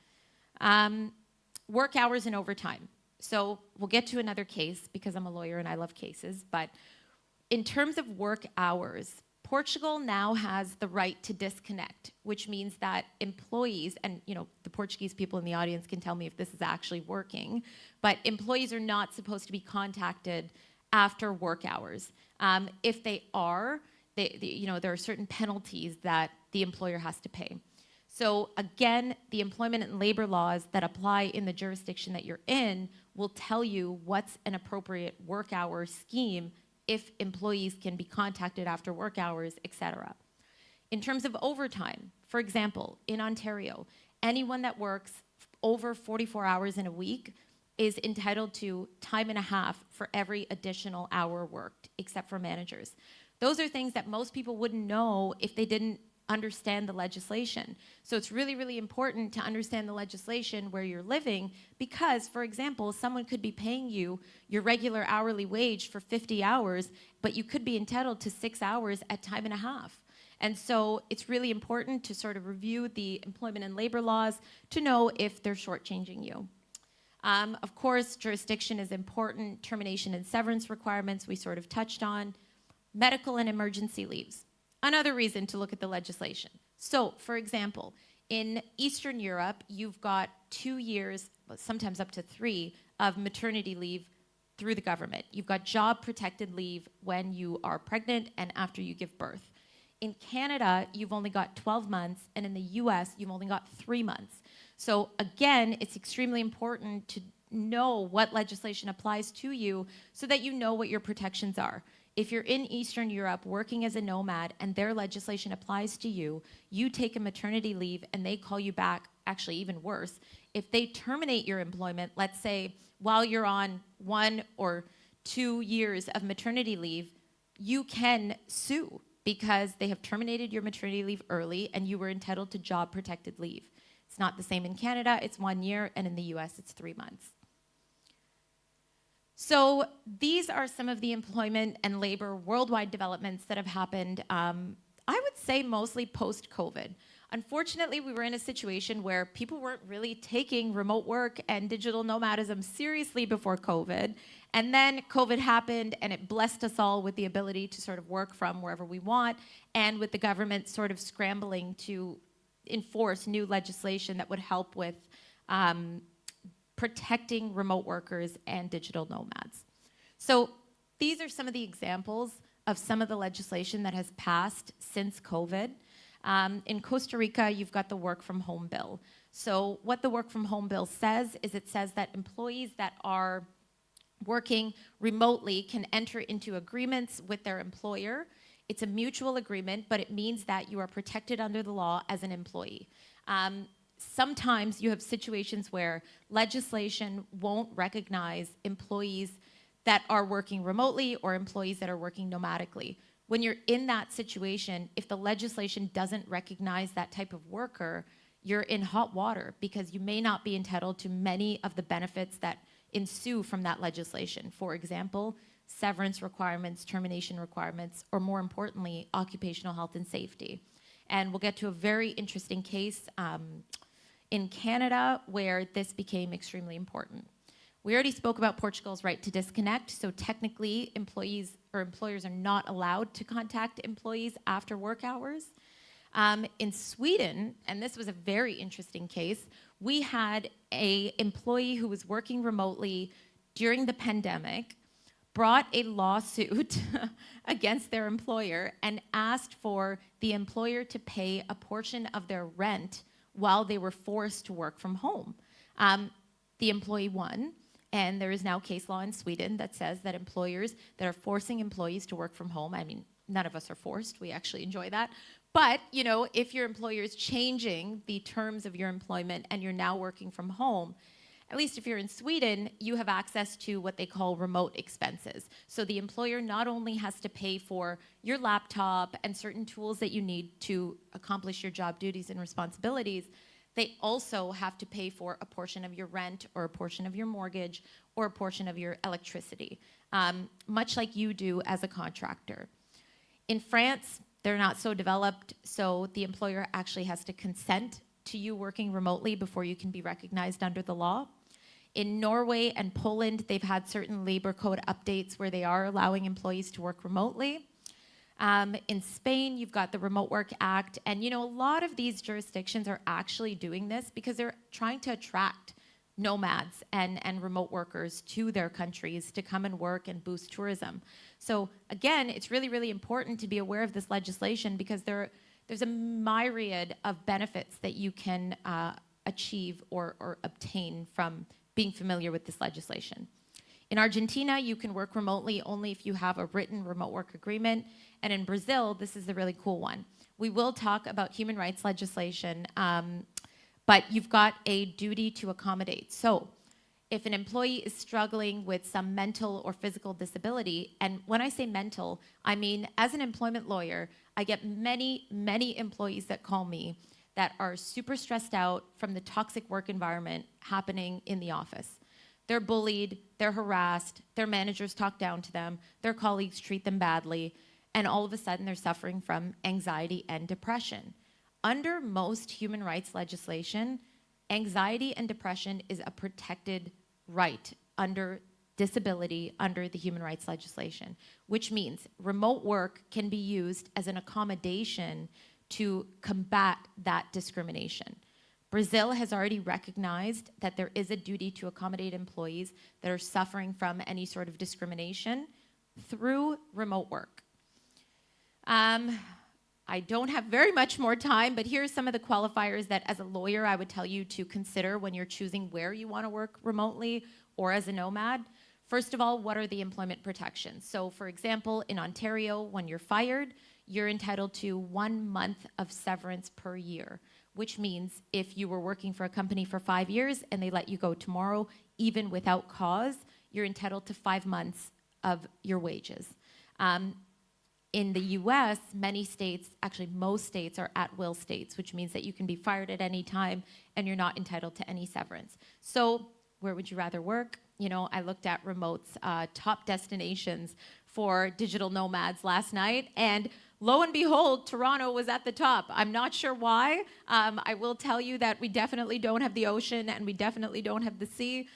Work hours and overtime. So we'll get to another case because I'm a lawyer and I love cases, but in terms of work hours, Portugal now has the right to disconnect, which means that employees, and the Portuguese people in the audience can tell me if this is actually working, but employees are not supposed to be contacted after work hours. If they are, there are certain penalties that the employer has to pay. So again, the employment and labor laws that apply in the jurisdiction that you're in will tell you what's an appropriate work hour scheme if employees can be contacted after work hours, etc. In terms of overtime, for example, in Ontario, anyone that works over 44 hours in a week is entitled to time and a half for every additional hour worked, except for managers. Those are things that most people wouldn't know if they didn't understand the legislation. So it's really, really important to understand the legislation where you're living because, for example, someone could be paying you your regular hourly wage for 50 hours, but you could be entitled to 6 hours at time and a half. And so it's really important to sort of review the employment and labor laws to know if they're shortchanging you. Of course, jurisdiction is important. Termination and severance requirements we sort of touched on. Medical and emergency leaves. Another reason to look at the legislation. So, for example, in Eastern Europe, you've got 2 years, sometimes up to 3, of maternity leave through the government. You've got job protected leave when you are pregnant and after you give birth. In Canada, you've only got 12 months, and in the US, you've only got 3 months. So again, it's extremely important to know what legislation applies to you so that you know what your protections are. If you're in Eastern Europe working as a nomad and their legislation applies to you, you take a maternity leave and they call you back, actually even worse, if they terminate your employment, let's say while you're on 1 or 2 years of maternity leave, you can sue because they have terminated your maternity leave early and you were entitled to job protected leave. It's not the same in Canada, it's 1 year, and in the US it's 3 months. So these are some of the employment and labor worldwide developments that have happened, I would say mostly post-COVID. Unfortunately, we were in a situation where people weren't really taking remote work and digital nomadism seriously before COVID. And then COVID happened and it blessed us all with the ability to sort of work from wherever we want, and with the government sort of scrambling to enforce new legislation that would help with protecting remote workers and digital nomads. So these are some of the examples of some of the legislation that has passed since COVID. In Costa Rica, you've got the work from home bill. So what the work from home bill says is it says that employees that are working remotely can enter into agreements with their employer. It's a mutual agreement, but it means that you are protected under the law as an employee. Sometimes you have situations where legislation won't recognize employees that are working remotely or employees that are working nomadically. When you're in that situation, if the legislation doesn't recognize that type of worker, you're in hot water because you may not be entitled to many of the benefits that ensue from that legislation. For example, severance requirements, termination requirements, or more importantly, occupational health and safety. And we'll get to a very interesting case in Canada where this became extremely important. We already spoke about Portugal's right to disconnect, so technically employees or employers are not allowed to contact employees after work hours. In Sweden, and this was a very interesting case, we had an employee who was working remotely during the pandemic, brought a lawsuit against their employer and asked for the employer to pay a portion of their rent while they were forced to work from home. The employee won. And there is now case law in Sweden that says that employers that are forcing employees to work from home, I mean, none of us are forced, we actually enjoy that. But, you know, if your employer is changing the terms of your employment and you're now working from home, at least if you're in Sweden, you have access to what they call remote expenses. So the employer not only has to pay for your laptop and certain tools that you need to accomplish your job duties and responsibilities, they also have to pay for a portion of your rent or a portion of your mortgage or a portion of your electricity, much like you do as a contractor. In France, they're not so developed, so the employer actually has to consent to you working remotely before you can be recognized under the law. In Norway and Poland, they've had certain labor code updates where they are allowing employees to work remotely. In Spain, you've got the Remote Work Act, and you know, a lot of these jurisdictions are actually doing this because they're trying to attract nomads and remote workers to their countries to come and work and boost tourism. So again, it's really, really important to be aware of this legislation because there's a myriad of benefits that you can achieve or obtain from being familiar with this legislation. In Argentina, you can work remotely only if you have a written remote work agreement. And in Brazil, this is the really cool one. We will talk about human rights legislation, but you've got a duty to accommodate. So if an employee is struggling with some mental or physical disability, and when I say mental, I mean, as an employment lawyer, I get many, many employees that call me that are super stressed out from the toxic work environment happening in the office. They're bullied, they're harassed, their managers talk down to them, their colleagues treat them badly, and all of a sudden they're suffering from anxiety and depression. Under most human rights legislation, anxiety and depression is a protected right under disability under the human rights legislation, which means remote work can be used as an accommodation to combat that discrimination. Brazil has already recognized that there is a duty to accommodate employees that are suffering from any sort of discrimination through remote work. I don't have very much more time, but here's some of the qualifiers that as a lawyer I would tell you to consider when you're choosing where you want to work remotely or as a nomad. First of all, what are the employment protections? So for example, in Ontario, when you're fired, you're entitled to 1 month of severance per year, which means if you were working for a company for 5 years and they let you go tomorrow, even without cause, you're entitled to 5 months of your wages. In the US, many states, actually most states, are at-will states, which means that you can be fired at any time and you're not entitled to any severance. So where would you rather work? You know, I looked at Remote's top destinations for digital nomads last night, and lo and behold, Toronto was at the top. I'm not sure why. I will tell you that we definitely don't have the ocean and we definitely don't have the sea.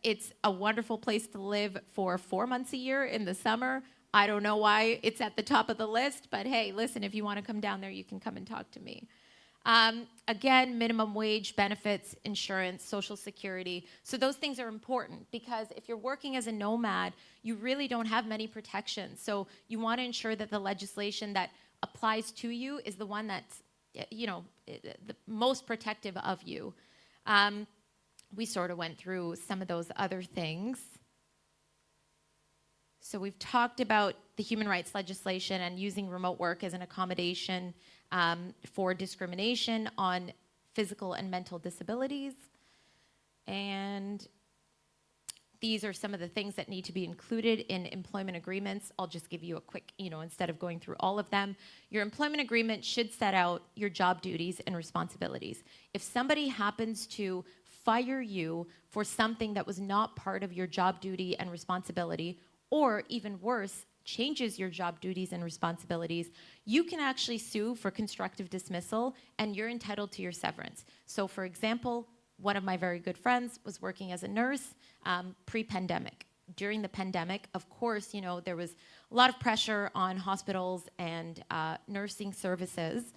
It's a wonderful place to live for 4 months a year in the summer. I don't know why it's at the top of the list, but hey, listen, if you want to come down there, you can come and talk to me. Again, minimum wage, benefits, insurance, social security. So those things are important because if you're working as a nomad, you really don't have many protections. So you want to ensure that the legislation that applies to you is the one that's, you know, the most protective of you. We sort of went through some of those other things. So we've talked about the human rights legislation and using remote work as an accommodation for discrimination on physical and mental disabilities. And these are some of the things that need to be included in employment agreements. I'll just give you a quick, you know, instead of going through all of them. Your employment agreement should set out your job duties and responsibilities. If somebody happens to fire you for something that was not part of your job duty and responsibility, or even worse, changes your job duties and responsibilities, you can actually sue for constructive dismissal and you're entitled to your severance. So for example, one of my very good friends was working as a nurse pre-pandemic. During the pandemic, of course, there was a lot of pressure on hospitals and nursing services,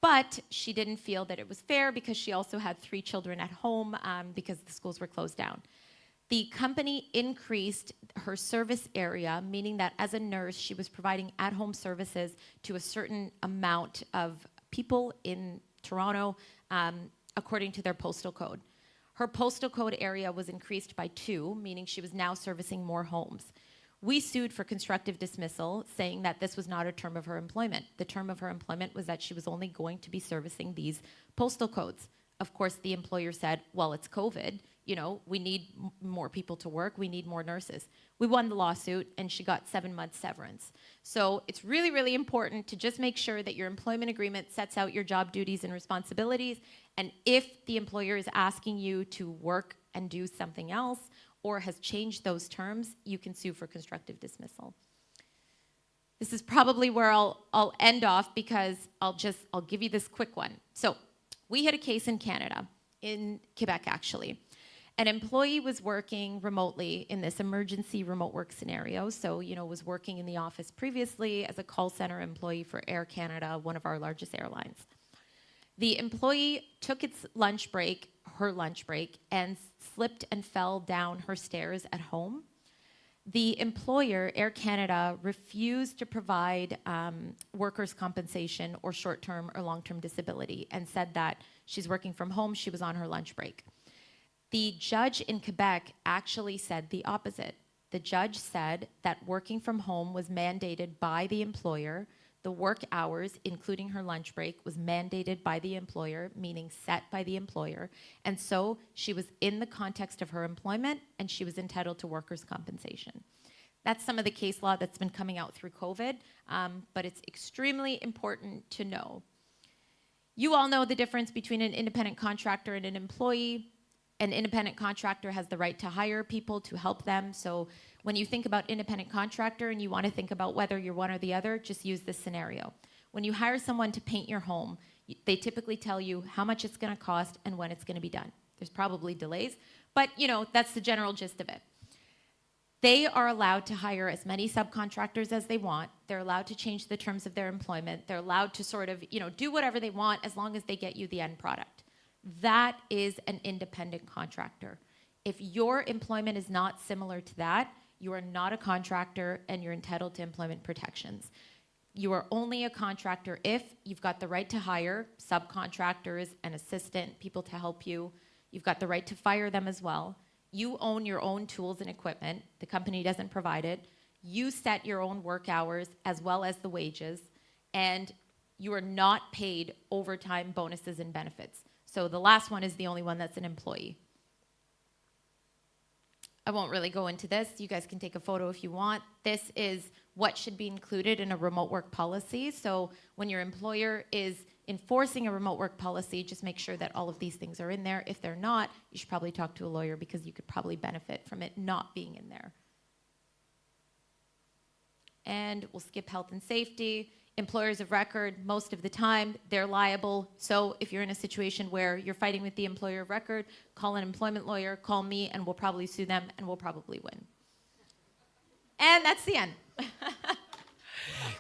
but she didn't feel that it was fair because she also had 3 children at home because the schools were closed down. The company increased her service area, meaning that as a nurse, she was providing at-home services to a certain amount of people in Toronto according to their postal code. Her postal code area was increased by 2, meaning she was now servicing more homes. We sued for constructive dismissal, saying that this was not a term of her employment. The term of her employment was that she was only going to be servicing these postal codes. Of course, the employer said, well, it's COVID. We need more people to work. We need more nurses. We won the lawsuit, and she got 7 months severance. So it's really, really important to just make sure that your employment agreement sets out your job duties and responsibilities. And if the employer is asking you to work and do something else or has changed those terms, you can sue for constructive dismissal. This is probably where I'll end off because I'll give you this quick one. So we had a case in Canada, in Quebec actually. An employee was working remotely in this emergency remote work scenario. So, was working in the office previously as a call center employee for Air Canada, one of our largest airlines. The employee took her lunch break, and slipped and fell down her stairs at home. The employer, Air Canada, refused to provide workers' compensation or short-term or long-term disability and said that she's working from home, she was on her lunch break. The judge in Quebec actually said the opposite. The judge said that working from home was mandated by the employer. The work hours, including her lunch break, was mandated by the employer, meaning set by the employer. And so she was in the context of her employment and she was entitled to workers' compensation. That's some of the case law that's been coming out through COVID, but it's extremely important to know. You all know the difference between an independent contractor and an employee. An independent contractor has the right to hire people to help them. So when you think about independent contractor and you want to think about whether you're one or the other, just use this scenario. When you hire someone to paint your home, they typically tell you how much it's going to cost and when it's going to be done. There's probably delays, but that's the general gist of it. They are allowed to hire as many subcontractors as they want. They're allowed to change the terms of their employment. They're allowed to sort of, do whatever they want as long as they get you the end product. That is an independent contractor. If your employment is not similar to that, you are not a contractor and you're entitled to employment protections. You are only a contractor if you've got the right to hire subcontractors, an assistant, people to help you. You've got the right to fire them as well. You own your own tools and equipment. The company doesn't provide it. You set your own work hours as well as the wages, and you are not paid overtime, bonuses, and benefits. So the last one is the only one that's an employee. I won't really go into this. You guys can take a photo if you want. This is what should be included in a remote work policy. So when your employer is enforcing a remote work policy, just make sure that all of these things are in there. If they're not, you should probably talk to a lawyer because you could probably benefit from it not being in there. And we'll skip health and safety. Employers of record, most of the time, they're liable. So if you're in a situation where you're fighting with the employer of record, call an employment lawyer, call me, and we'll probably sue them, and we'll probably win. And that's the end.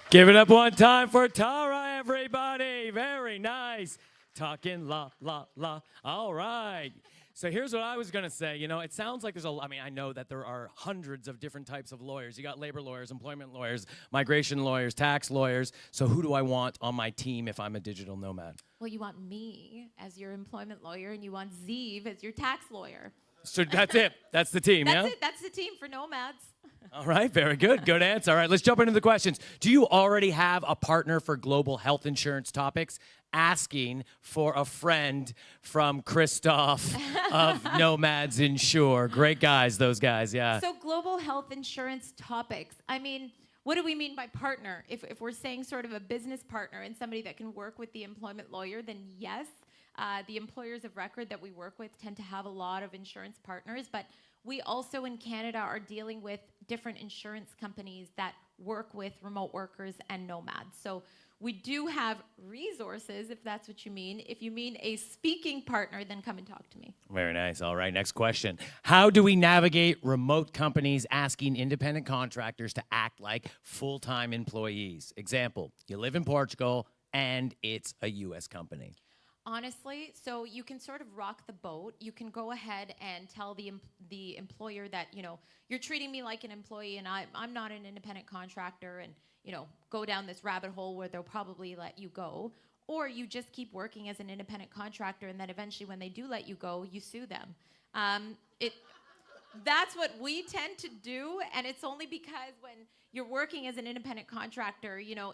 Give it up one time for Tara, everybody. Very nice. Talking la, la, la. All right. So here's what I was going to say. It sounds like I know that there are hundreds of different types of lawyers. You got labor lawyers, employment lawyers, migration lawyers, tax lawyers. So who do I want on my team if I'm a digital nomad? Well, you want me as your employment lawyer, and you want Zeev as your tax lawyer. So that's it. That's the team, That's it. That's the team for nomads. All right, very good. Good answer. All right, let's jump into the questions. Do you already have a partner for global health insurance topics? Asking for a friend from Christoph of Nomads Insure. Great guys, those guys, yeah. So global health insurance topics. What do we mean by partner? If we're saying sort of a business partner and somebody that can work with the employment lawyer, then yes. The employers of record that we work with tend to have a lot of insurance partners, but we also in Canada are dealing with different insurance companies that work with remote workers and nomads. So we do have resources, if that's what you mean. If you mean a speaking partner, then come and talk to me. Very nice. All right, next question. How do we navigate remote companies asking independent contractors to act like full-time employees? Example, you live in Portugal and it's a US company. Honestly, so you can sort of rock the boat. You can go ahead and tell the employer that, you know, you're treating me like an employee and I'm not an independent contractor, and, you know, go down this rabbit hole where they'll probably let you go. Or you just keep working as an independent contractor, and then eventually when they do let you go, you sue them. That's what we tend to do, and it's only because when you're working as an independent contractor, you know,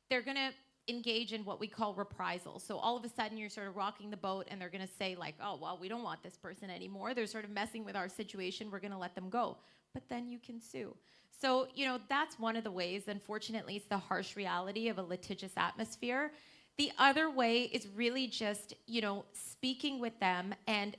they're gonna engage in what we call reprisal. So all of a sudden you're sort of rocking the boat and they're going to say like, oh, well, we don't want this person anymore. They're sort of messing with our situation. We're going to let them go. But then you can sue. So, you know, that's one of the ways. Unfortunately, it's the harsh reality of a litigious atmosphere. The other way is really just, you know, speaking with them and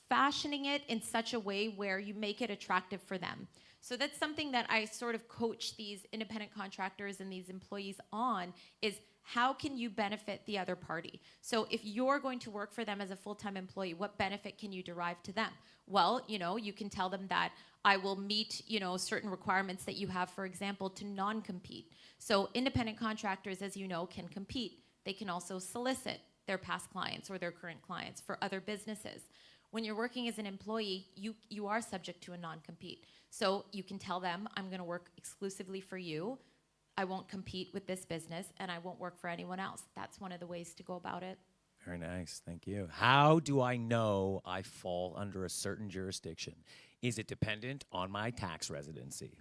fashioning it in such a way where you make it attractive for them. So that's something that I sort of coach these independent contractors and these employees on, is how can you benefit the other party? So if you're going to work for them as a full-time employee, what benefit can you derive to them? Well, you know, you can tell them that I will meet, you know, certain requirements that you have, for example, to non-compete. So independent contractors, as you know, can compete. They can also solicit their past clients or their current clients for other businesses. When you're working as an employee, you are subject to a non-compete. So you can tell them, I'm going to work exclusively for you. I won't compete with this business, and I won't work for anyone else. That's one of the ways to go about it. Very nice. Thank you. How do I know I fall under a certain jurisdiction? Is it dependent on my tax residency?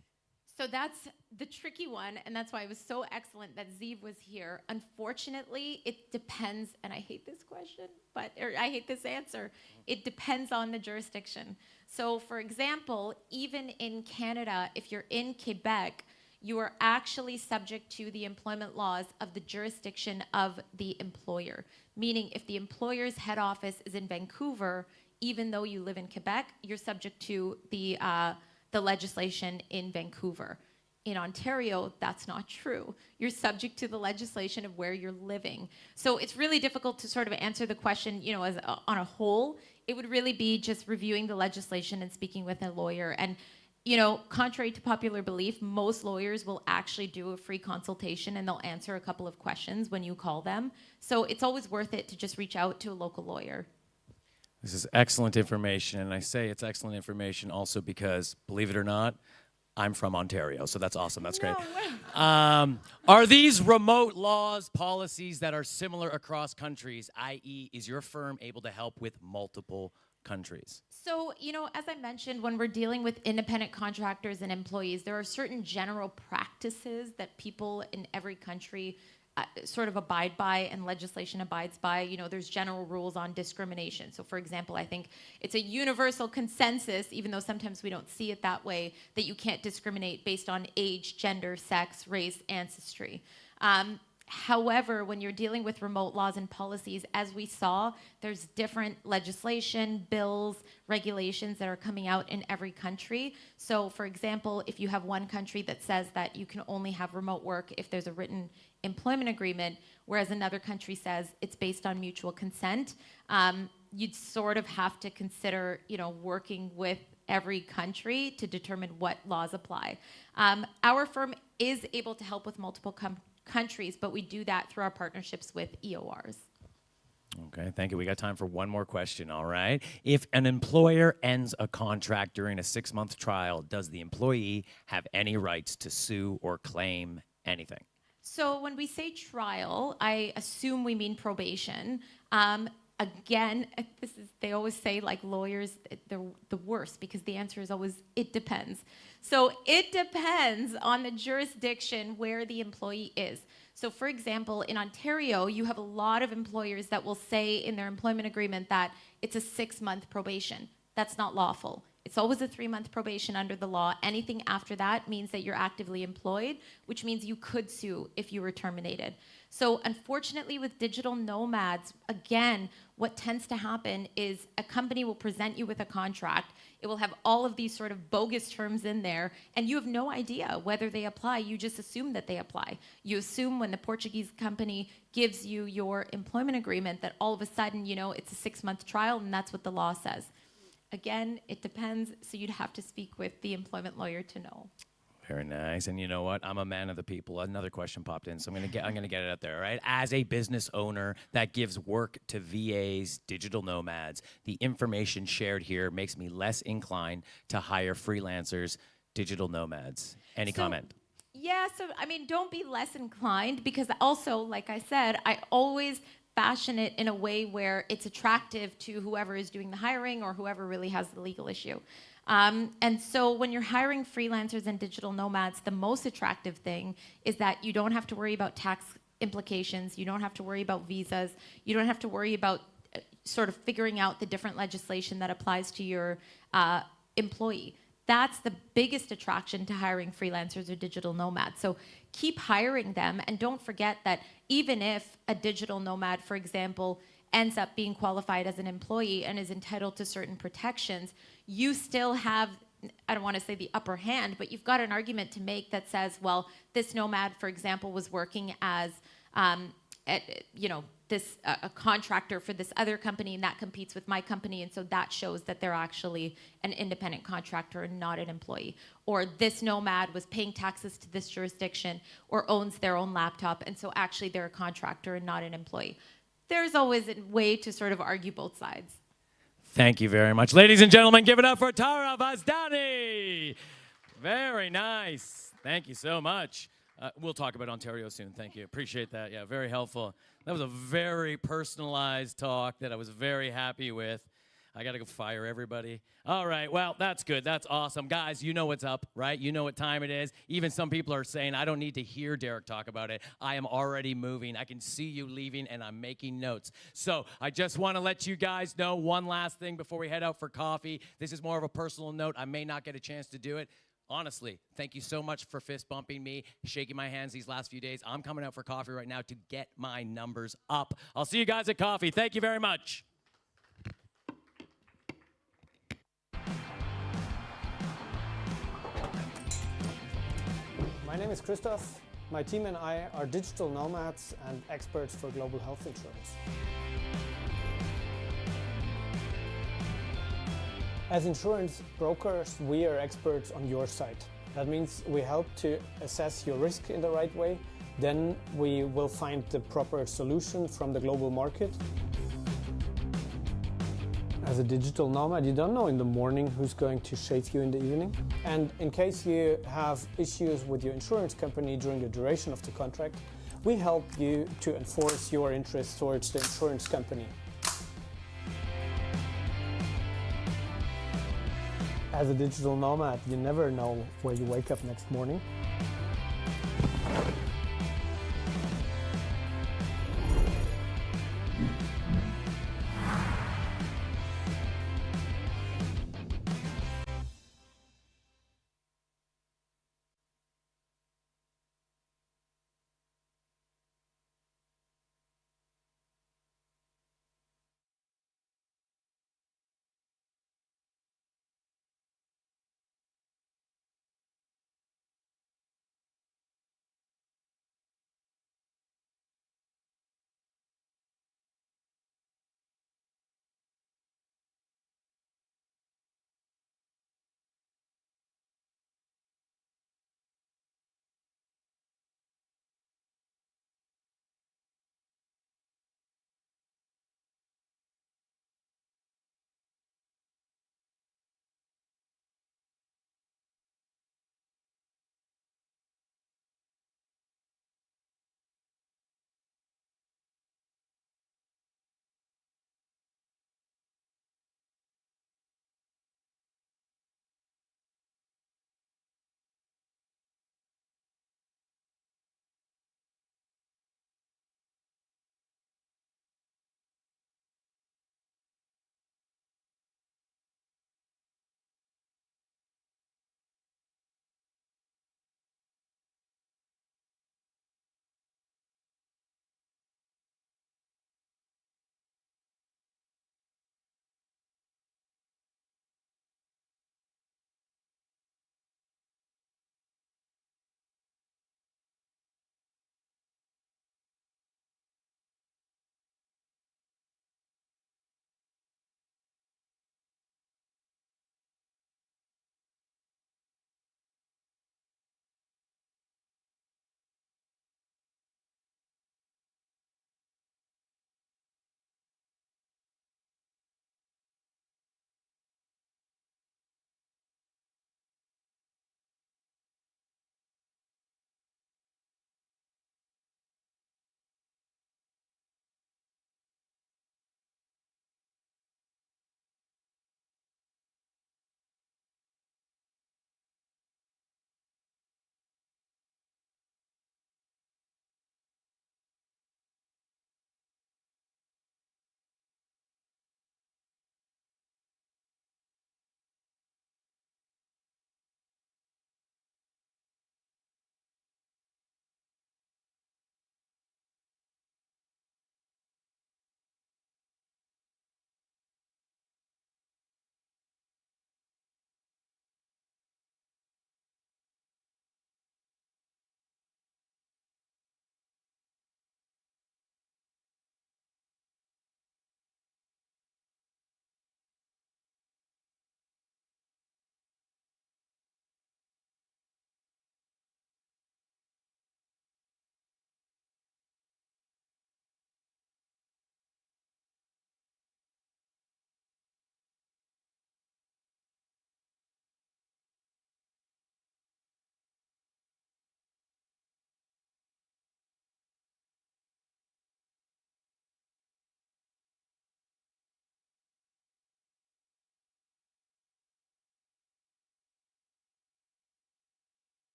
So that's the tricky one, and that's why it was so excellent that Zeev was here. Unfortunately, it depends, and I hate this question, or I hate this answer. It depends on the jurisdiction. So for example, even in Canada, if you're in Quebec, you are actually subject to the employment laws of the jurisdiction of the employer. Meaning if the employer's head office is in Vancouver, even though you live in Quebec, you're subject to the legislation in Vancouver. In Ontario, that's not true. You're subject to the legislation of where you're living. So it's really difficult to sort of answer the question, you know, as on a whole. It would really be just reviewing the legislation and speaking with a lawyer. And, you know, contrary to popular belief, most lawyers will actually do a free consultation and they'll answer a couple of questions when you call them. So it's always worth it to just reach out to a local lawyer. This is excellent information, and I say it's excellent information also because, believe it or not, I'm from Ontario, so that's awesome. That's great. Are these remote laws, policies that are similar across countries, i.e., is your firm able to help with multiple countries? So, you know, as I mentioned, when we're dealing with independent contractors and employees, there are certain general practices that people in every country sort of abide by and legislation abides by. You know, there's general rules on discrimination. So for example, I think it's a universal consensus, even though sometimes we don't see it that way, that you can't discriminate based on age, gender, sex, race, ancestry. However, when you're dealing with remote laws and policies, as we saw, there's different legislation, bills, regulations that are coming out in every country. So for example, if you have one country that says that you can only have remote work if there's a written employment agreement, whereas another country says it's based on mutual consent, you'd sort of have to consider, you know, working with every country to determine what laws apply. Our firm is able to help with multiple countries, but we do that through our partnerships with EORs. Okay, thank you. We got time for one more question, all right? If an employer ends a contract during a 6-month trial, does the employee have any rights to sue or claim anything? So when we say trial, I assume we mean probation. Again, they always say, like, lawyers, they're the worst, because the answer is always, it depends. So it depends on the jurisdiction where the employee is. So for example, in Ontario, you have a lot of employers that will say in their employment agreement that it's a 6-month probation. That's not lawful. It's always a 3-month probation under the law. Anything after that means that you're actively employed, which means you could sue if you were terminated. So unfortunately with digital nomads, again, what tends to happen is a company will present you with a contract. It will have all of these sort of bogus terms in there, and you have no idea whether they apply. You just assume that they apply. You assume when the Portuguese company gives you your employment agreement that all of a sudden, you know, it's a 6-month trial, and that's what the law says. Again, it depends, so you'd have to speak with the employment lawyer to know. Very nice. And you know what? I'm a man of the people. Another question popped in, so I'm gonna get it out there, right? As a business owner that gives work to VAs, digital nomads, the information shared here makes me less inclined to hire freelancers, digital nomads. Any comment? Yeah, so I mean, don't be less inclined, because also, like I said, I always fashion it in a way where it's attractive to whoever is doing the hiring or whoever really has the legal issue. And so when you're hiring freelancers and digital nomads, the most attractive thing is that you don't have to worry about tax implications, you don't have to worry about visas, you don't have to worry about sort of figuring out the different legislation that applies to your employee. That's the biggest attraction to hiring freelancers or digital nomads. So keep hiring them, and don't forget that even if a digital nomad, for example, ends up being qualified as an employee and is entitled to certain protections, you still have, I don't want to say the upper hand, but you've got an argument to make that says, well, this nomad, for example, was working as a contractor for this other company, and that competes with my company, and so that shows that they're actually an independent contractor and not an employee. Or this nomad was paying taxes to this jurisdiction or owns their own laptop, and so actually they're a contractor and not an employee. There's always a way to sort of argue both sides. Thank you very much. Ladies and gentlemen, give it up for Tara Vazdani. Very nice. Thank you so much. We'll talk about Ontario soon. Thank you. Appreciate that. Yeah, very helpful. That was a very personalized talk that I was very happy with. I got to go fire everybody. All right, well, that's good. That's awesome. Guys, you know what's up, right? You know what time it is. Even some people are saying, I don't need to hear Derek talk about it. I am already moving. I can see you leaving, and I'm making notes. So I just want to let you guys know one last thing before we head out for coffee. This is more of a personal note. I may not get a chance to do it. Honestly, thank you so much for fist bumping me, shaking my hands these last few days. I'm coming out for coffee right now to get my numbers up. I'll see you guys at coffee. Thank you very much. My name is Christoph. My team and I are digital nomads and experts for global health insurance. As insurance brokers, we are experts on your side. That means we help to assess your risk in the right way. Then we will find the proper solution from the global market. As a digital nomad, you don't know in the morning who's going to shave you in the evening. And in case you have issues with your insurance company during the duration of the contract, we help you to enforce your interests towards the insurance company. As a digital nomad, you never know where you wake up next morning.